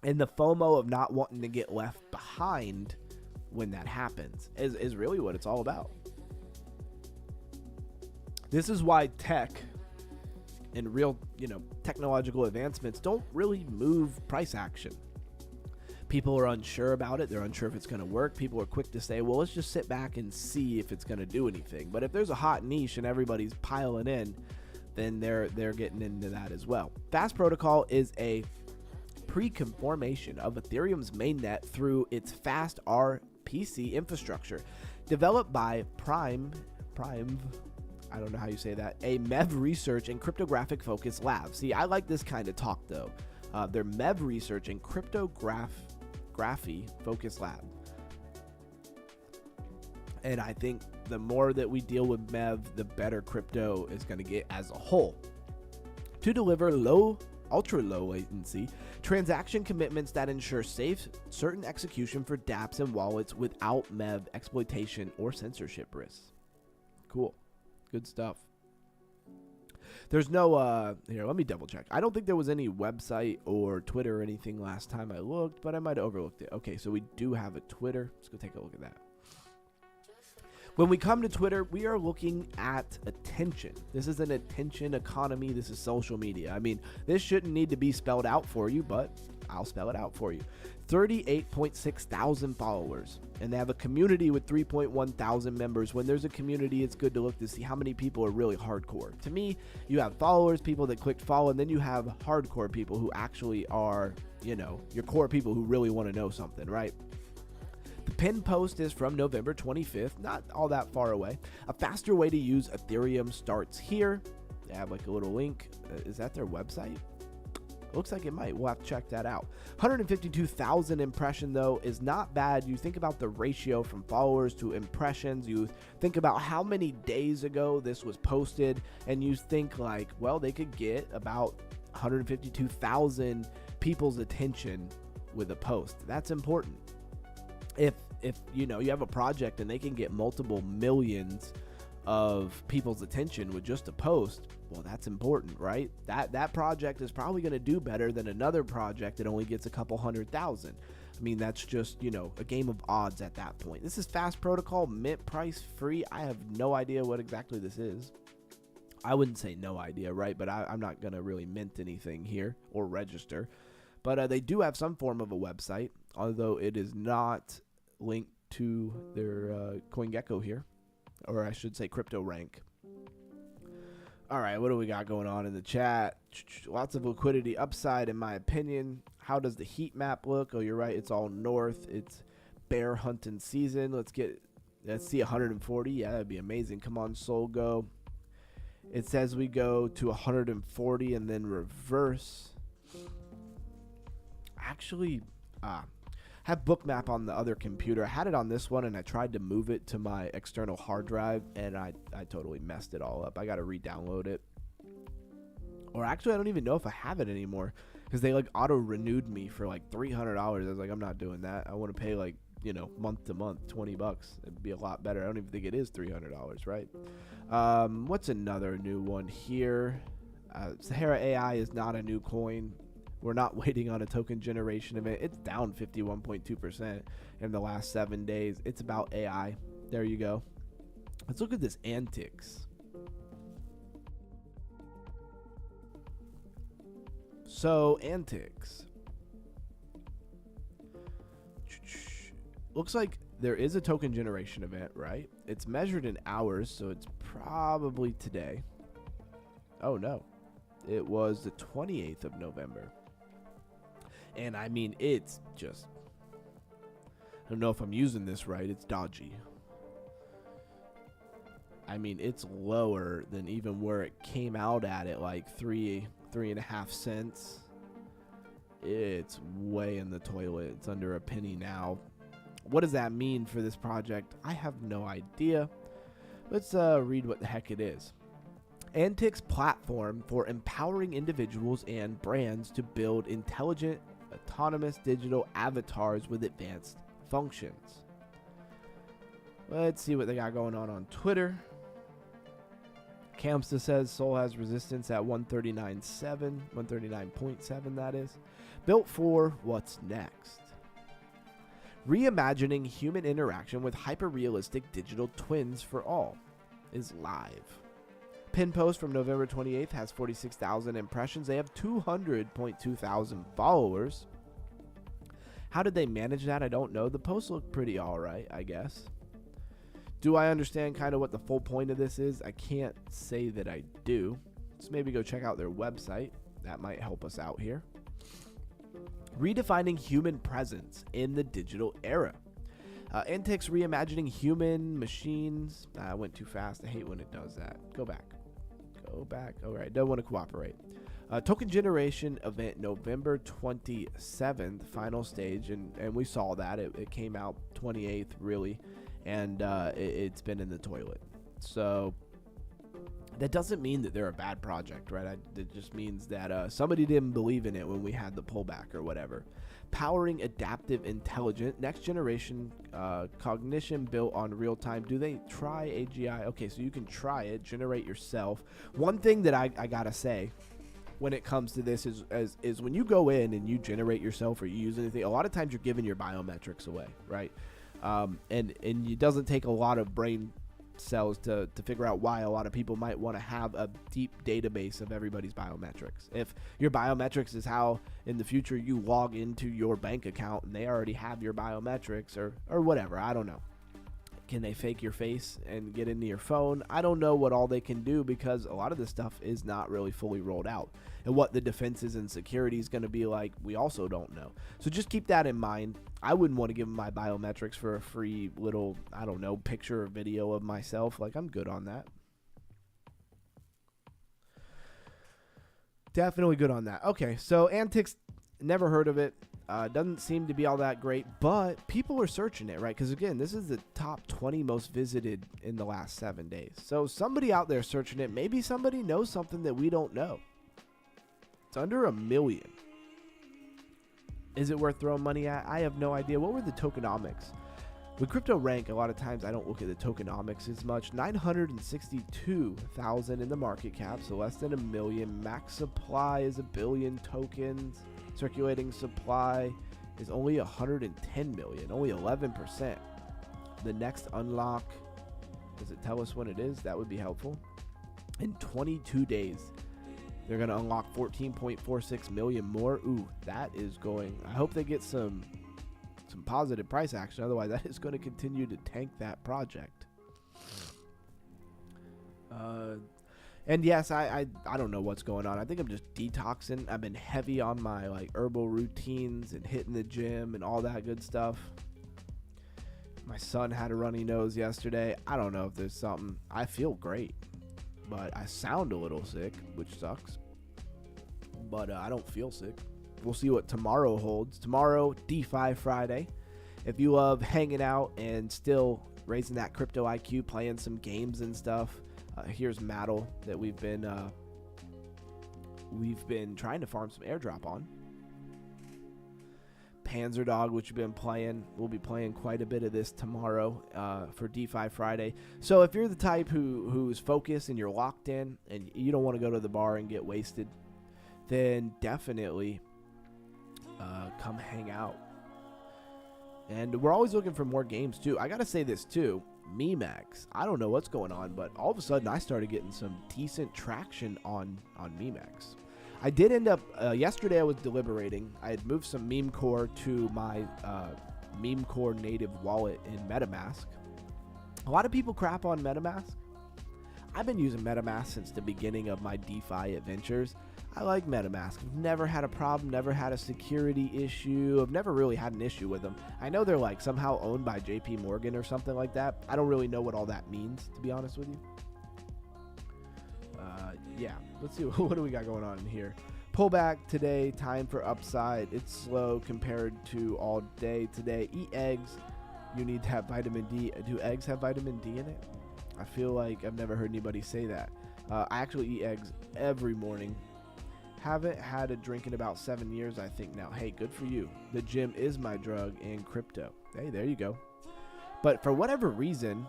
And the FOMO of not wanting to get left behind when that happens is really what it's all about. This is why tech and real, technological advancements don't really move price action. People are unsure about it. They're unsure if it's going to work. People are quick to say, well, let's just sit back and see if it's going to do anything. But if there's a hot niche and everybody's piling in, then they're getting into that as well. Fast protocol is a pre-conformation of Ethereum's mainnet through its fast RPC infrastructure, developed by Prime, I don't know how you say that, a MEV research and cryptographic focused lab. See, I like this kind of talk though. They're MEV research and cryptography focused lab. And I think the more that we deal with MEV, the better crypto is going to get as a whole. To deliver ultra low latency transaction commitments that ensure safe, certain execution for dApps and wallets without MEV exploitation or censorship risks. Cool. Good stuff. There's no, here, let me double check. I don't think there was any website or Twitter or anything last time I looked, but I might have overlooked it. Okay, so we do have a Twitter. Let's go take a look at that. When we come to Twitter, we are looking at attention. This is an attention economy. This is social media. I mean, this shouldn't need to be spelled out for you, but I'll spell it out for you. 38.6 thousand followers, and they have a community with 3.1 thousand members. When there's a community, it's good to look to see how many people are really hardcore. To me, you have followers, people that clicked follow, and then you have hardcore people who actually are, your core people who really want to know something, right? The pinned post is from November 25th, not all that far away. A faster way to use Ethereum starts here. They have like a little link. Is that their website? Looks like it might. We'll have to check that out. 152,000 impression though is not bad. You think about the ratio from followers to impressions. You think about how many days ago this was posted, and you think like, well, they could get about 152,000 people's attention with a post. That's important. If you have a project and they can get multiple millions of people's attention with just a post, well, that's important, right? That project is probably going to do better than another project that only gets a couple 100,000. I mean, that's just, a game of odds at that point. This is Fast Protocol, mint price free. I have no idea what exactly this is. I wouldn't say no idea, right? But I'm not going to really mint anything here or register. But they do have some form of a website, although it is not linked to their CoinGecko here, or I should say CryptoRank. All right, what do we got going on in the chat? Lots of liquidity upside, in my opinion. How does the heat map look? Oh, you're right. It's all north. It's bear hunting season. Let's see 140. Yeah, that'd be amazing. Come on, Soul, go. It says we go to 140 and then reverse. Actually, have Bookmap on the other computer. I had it on this one, and I tried to move it to my external hard drive, and I totally messed it all up. I got to re-download it. Or actually, I don't even know if I have it anymore, because they like auto-renewed me for like $300. I was like, I'm not doing that. I want to pay like, month to month, $20. It'd be a lot better. I don't even think it is $300, right? What's another new one here? Sahara AI is not a new coin. We're not waiting on a token generation event. It's down 51.2% in the last 7 days. It's about AI. There you go. Let's look at this Antics. So, antics. Looks like there is a token generation event, right? It's measured in hours, so it's probably today. Oh, no. It was the 28th of November. And I mean, it's just... I don't know if I'm using this right. It's dodgy. I mean, it's lower than even where it came out at like 3.5 cents. It's way in the toilet. It's under a penny now. What does that mean for this project? I have no idea. Let's read what the heck it is. Antics platform for empowering individuals and brands to build intelligent, autonomous digital avatars with advanced functions. Let's see what they got going on Twitter. Campsta says Sol has resistance at 139.7 that is. Built for what's next. Reimagining human interaction with hyper-realistic digital twins for all is live. Pin post from November 28th has 46,000 impressions. They have 200.2 thousand followers. How did they manage that? I don't know. The posts look pretty alright, I guess. Do I understand kind of what the full point of this is? I can't say that I do. Let's maybe go check out their website. That might help us out here. Redefining human presence in the digital era. Antics reimagining human machines. I went too fast. I hate when it does that. Go back. Go back. All right. Don't want to cooperate. Token generation event November 27th, final stage. And we saw that. It came out 28th, really. And it's been in the toilet. So that doesn't mean that they're a bad project, right? It just means that somebody didn't believe in it when we had the pullback or whatever. Powering adaptive intelligent next generation cognition built on real time. Do they try AGI? Okay, so you can try it, generate yourself. One thing that I gotta say when it comes to this is when you go in and you generate yourself or you use anything, a lot of times you're giving your biometrics away, right? And it doesn't take a lot of brain cells to figure out why a lot of people might want to have a deep database of everybody's biometrics. If your biometrics is how in the future you log into your bank account and they already have your biometrics or whatever, I don't know. Can they fake your face and get into your phone? I don't know what all they can do because a lot of this stuff is not really fully rolled out. And what the defenses and security is going to be like, we also don't know. So just keep that in mind. I wouldn't want to give them my biometrics for a free little, I don't know, picture or video of myself. Like, I'm good on that. Definitely good on that. Okay, so Antics, never heard of it. Doesn't seem to be all that great, but people are searching it, right? Because again, this is the top 20 most visited in the last 7 days. So somebody out there searching it, maybe somebody knows something that we don't know. It's under 1 million. Is it worth throwing money at? I have no idea. What were the tokenomics? With crypto rank, a lot of times I don't look at the tokenomics as much. 962,000 in the market cap, so less than 1 million. Max supply is 1 billion tokens. Circulating supply is only 110 million, only 11%. The next unlock, does it tell us when it is? That would be helpful. In 22 days, they're going to unlock 14.46 million more. Ooh, that is going. I hope they get some positive price action. Otherwise, that is going to continue to tank that project. And yes, I don't know what's going on. I think I'm just detoxing. I've been heavy on my like herbal routines and hitting the gym and all that good stuff. My son had a runny nose yesterday. I don't know if there's something. I feel great, but I sound a little sick, which sucks. But I don't feel sick. We'll see what tomorrow holds. Tomorrow, DeFi Friday. If you love hanging out and still raising that crypto IQ, playing some games and stuff, here's Maddle that we've been trying to farm some airdrop on. Panzer Dog, which we've been playing. We'll be playing quite a bit of this tomorrow for DeFi Friday. So if you're the type who's focused and you're locked in and you don't want to go to the bar and get wasted, then definitely come hang out. And we're always looking for more games too. I gotta say this too. MemeX. I don't know what's going on, but all of a sudden I started getting some decent traction on MemeX. I did end up, yesterday I was deliberating. I had moved some meme core to my meme core native wallet in MetaMask. A lot of people crap on MetaMask. I've been using MetaMask since the beginning of my DeFi adventures. I like MetaMask. I've never had a problem, never had a security issue. I've never really had an issue with them. I know they're like somehow owned by JP Morgan or something like that. I don't really know what all that means, to be honest with you. Yeah, let's see. What do we got going on here? Pullback today, time for upside. It's slow compared to all day today. Eat eggs. You need to have vitamin D. Do eggs have vitamin D in it? I feel like I've never heard anybody say that. I actually eat eggs every morning. Haven't had a drink in about 7 years, I think now. Hey, good for you. The gym is my drug and crypto. Hey, there you go. But for whatever reason,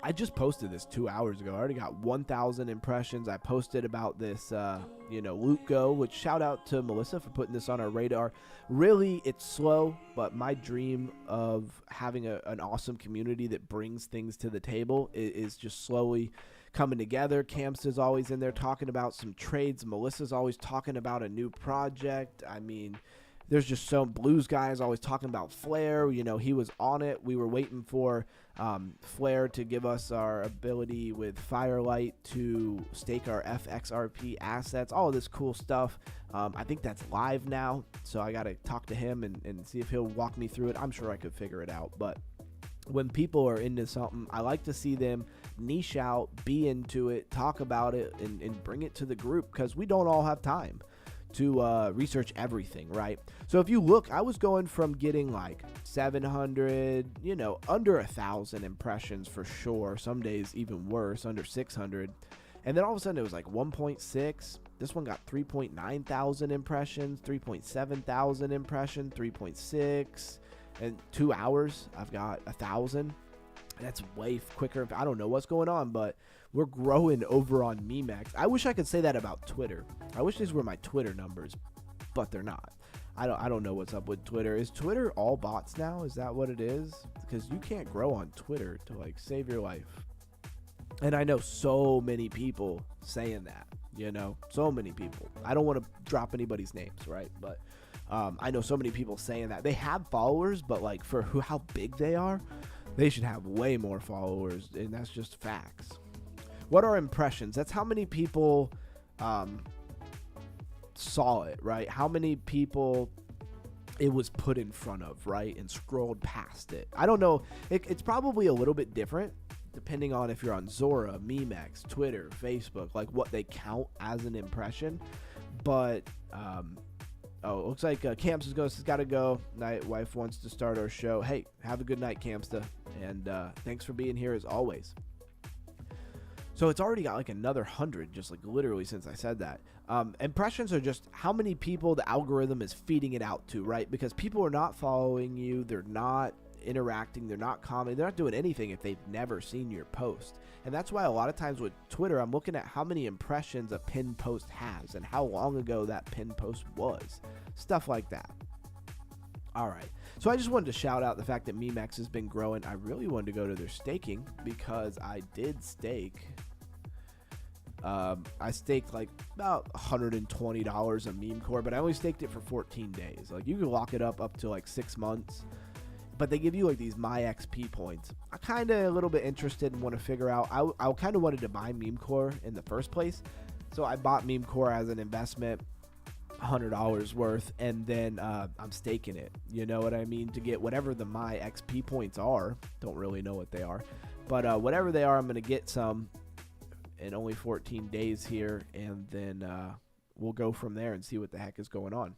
I just posted this 2 hours ago. I already got 1,000 impressions. I posted about this, Loot Go, which shout out to Melissa for putting this on our radar. Really, it's slow, but my dream of having an awesome community that brings things to the table is just slowly coming together. Camps is always in there talking about some trades. Melissa's always talking about a new project. I mean, there's just so Blues guy is always talking about Flare. He was on it. We were waiting for Flare to give us our ability with Firelight to stake our FXRP assets, all of this cool stuff. I think that's live now, so I got to talk to him and see if he'll walk me through it. I'm sure I could figure it out, but when people are into something, I like to see them niche out, be into it, talk about it, and bring it to the group, because we don't all have time to research everything, right? So if you look, I was going from getting like 700, under 1,000 impressions for sure. Some days even worse, under 600. And then all of a sudden it was like 1.6. This one got 3.9 thousand impressions, 3.7 thousand impressions, 3.6. In 2 hours, I've got 1,000. That's way quicker. I don't know what's going on, but we're growing over on MemeX. I wish I could say that about Twitter. I wish these were my Twitter numbers, but they're not. I don't know what's up with Twitter. Is Twitter all bots now? Is that what it is? Because you can't grow on Twitter to like save your life. And I know so many people saying that, so many people. I don't want to drop anybody's names, right? But I know so many people saying that. They have followers, but like for how big they are, they should have way more followers, and that's just facts. What are impressions? That's how many people saw it, right? How many people it was put in front of, right? And scrolled past it. I don't know. It's probably a little bit different depending on if you're on Zora, MemeX, Twitter, Facebook, like what they count as an impression. But, it looks like Camps has got to go. Night, wife wants to start our show. Hey, have a good night, Campsta. And thanks for being here as always. So it's already got like another 100, just like literally since I said that. Impressions are just how many people the algorithm is feeding it out to, right? Because people are not following you. They're not interacting. They're not commenting. They're not doing anything if they've never seen your post. And that's why a lot of times with Twitter, I'm looking at how many impressions a pinned post has and how long ago that pinned post was. Stuff like that. All right. So I just wanted to shout out the fact that MemeX has been growing. I really wanted to go to their staking because I did stake. I staked like about $120 a meme core, but I only staked it for 14 days. Like you can lock it up to like 6 months, but they give you like these MyXP points. I kind of a little bit interested and want to figure out. I kind of wanted to buy meme core in the first place, so I bought meme core as an investment, $100 worth, and then I'm staking it. You know what I mean? To get whatever the MyXP points are. Don't really know what they are, but whatever they are, I'm gonna get some in only 14 days here, and then we'll go from there and see what the heck is going on.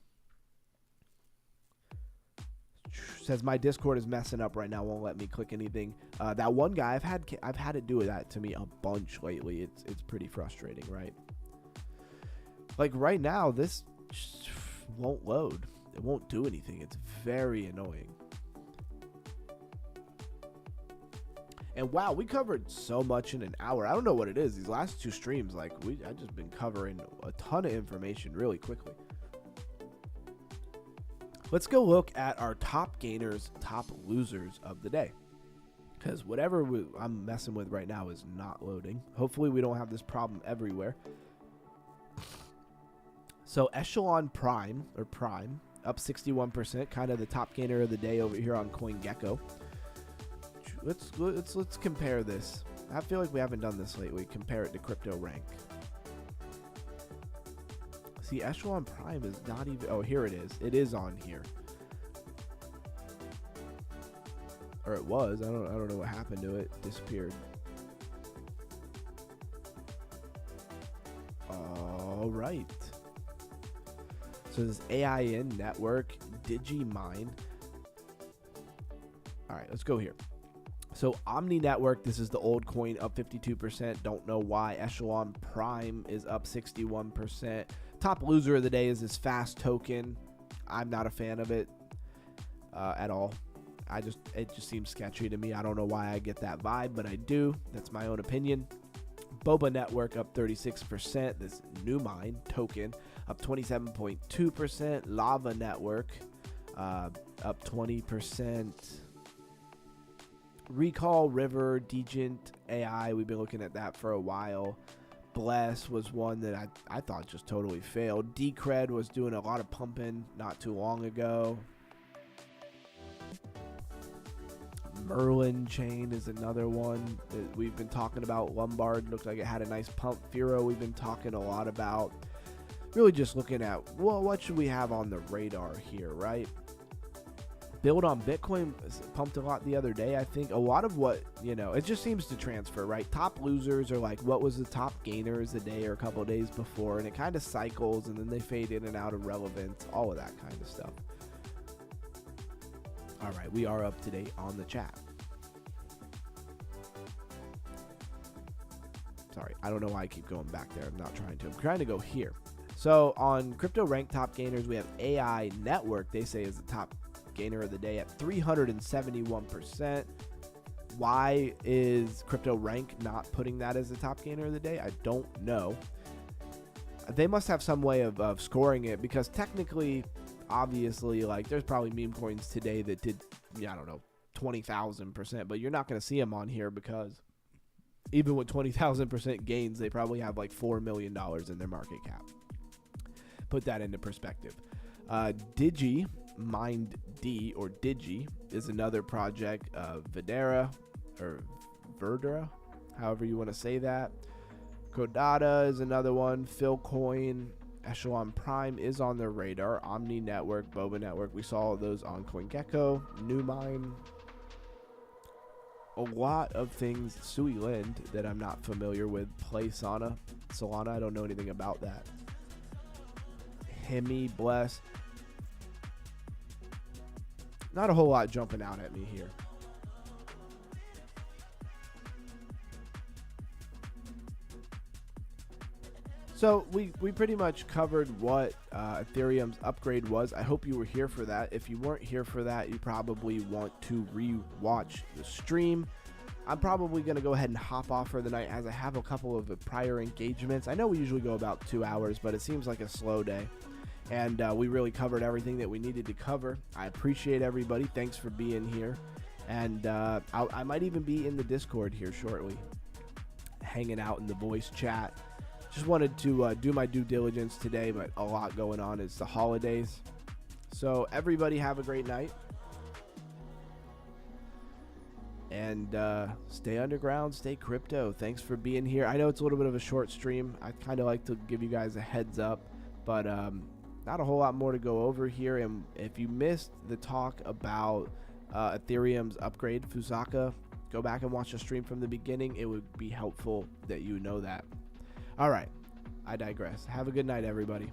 Says my Discord is messing up right now, won't let me click anything. That one guy, I've had it do that to me a bunch lately. It's pretty frustrating, right? Like right now, this just won't load. It won't do anything. It's very annoying. And wow, we covered so much in an hour. I don't know what it is. These last two streams, like I've just been covering a ton of information really quickly. Let's go look at our top gainers, top losers of the day. Because whatever I'm messing with right now is not loading. Hopefully we don't have this problem everywhere. So Echelon Prime, or Prime, up 61%, kind of the top gainer of the day over here on CoinGecko. Let's compare this. I feel like we haven't done this lately. Compare it to Crypto Rank. See, Echelon Prime is not even. Oh, here it is. It is on here. Or it was. I don't know what happened to it. Disappeared. All right. So this AIN network, DigiMine. All right, let's go here. So Omni Network, this is the old coin, up 52%. Don't know why. Echelon Prime is up 61%. Top loser of the day is this Fast token. I'm not a fan of it at all. It just seems sketchy to me. I don't know why I get that vibe, but I do. That's my own opinion. Boba Network up 36%. This NewMine token up 27.2%. Lava Network up 20%. Recall, River, Degent, AI. We've been looking at that for a while. Bless was one that I thought just totally failed. Decred was doing a lot of pumping not too long ago. Merlin Chain is another one that we've been talking about. Lombard looked like it had a nice pump. Firo we've been talking a lot about. Really just looking at, well, what should we have on the radar here, right? Build on Bitcoin pumped a lot the other day. I think a lot of what, it just seems to transfer, right? Top losers are like, what was the top gainers a day or a couple of days before? And it kind of cycles and then they fade in and out of relevance, all of that kind of stuff. All right, we are up to date on the chat. Sorry, I don't know why I keep going back there. I'm not trying to. I'm trying to go here. So on Crypto Rank top gainers, we have AI Network. They say is the top gainer of the day at 371%. Why is Crypto Rank not putting that as the top gainer of the day? I don't know. They must have some way of scoring it, because technically, obviously, like there's probably meme coins today that did, I don't know, 20,000%, but you're not going to see them on here because even with 20,000% gains, they probably have like $4 million in their market cap. Put that into perspective. Digi, Mind D, or Digi, is another project. Verdera, however you want to say that. Codata is another one. Philcoin, Echelon Prime is on their radar. Omni Network, Boba Network, we saw those on CoinGecko. NewMine, a lot of things. Sui Lind that I'm not familiar with. Solana, I don't know anything about that. Hemi, Bless. Not a whole lot jumping out at me here. So we pretty much covered what Ethereum's upgrade was. I hope you were here for that. If you weren't here for that, you probably want to re-watch the stream. I'm probably going to go ahead and hop off for the night as I have a couple of prior engagements. I know we usually go about 2 hours, but it seems like a slow day. And we really covered everything that we needed to cover. I appreciate everybody. Thanks for being here. And I might even be in the Discord here shortly, hanging out in the voice chat. Just wanted to do my due diligence today, but a lot going on. It's the holidays. So everybody have a great night. And stay underground, stay crypto. Thanks for being here. I know it's a little bit of a short stream. I kind of like to give you guys a heads up, but not a whole lot more to go over here. And if you missed the talk about Ethereum's upgrade, Fusaka, go back and watch the stream from the beginning. It would be helpful that you know that. All right, I digress. Have a good night, everybody.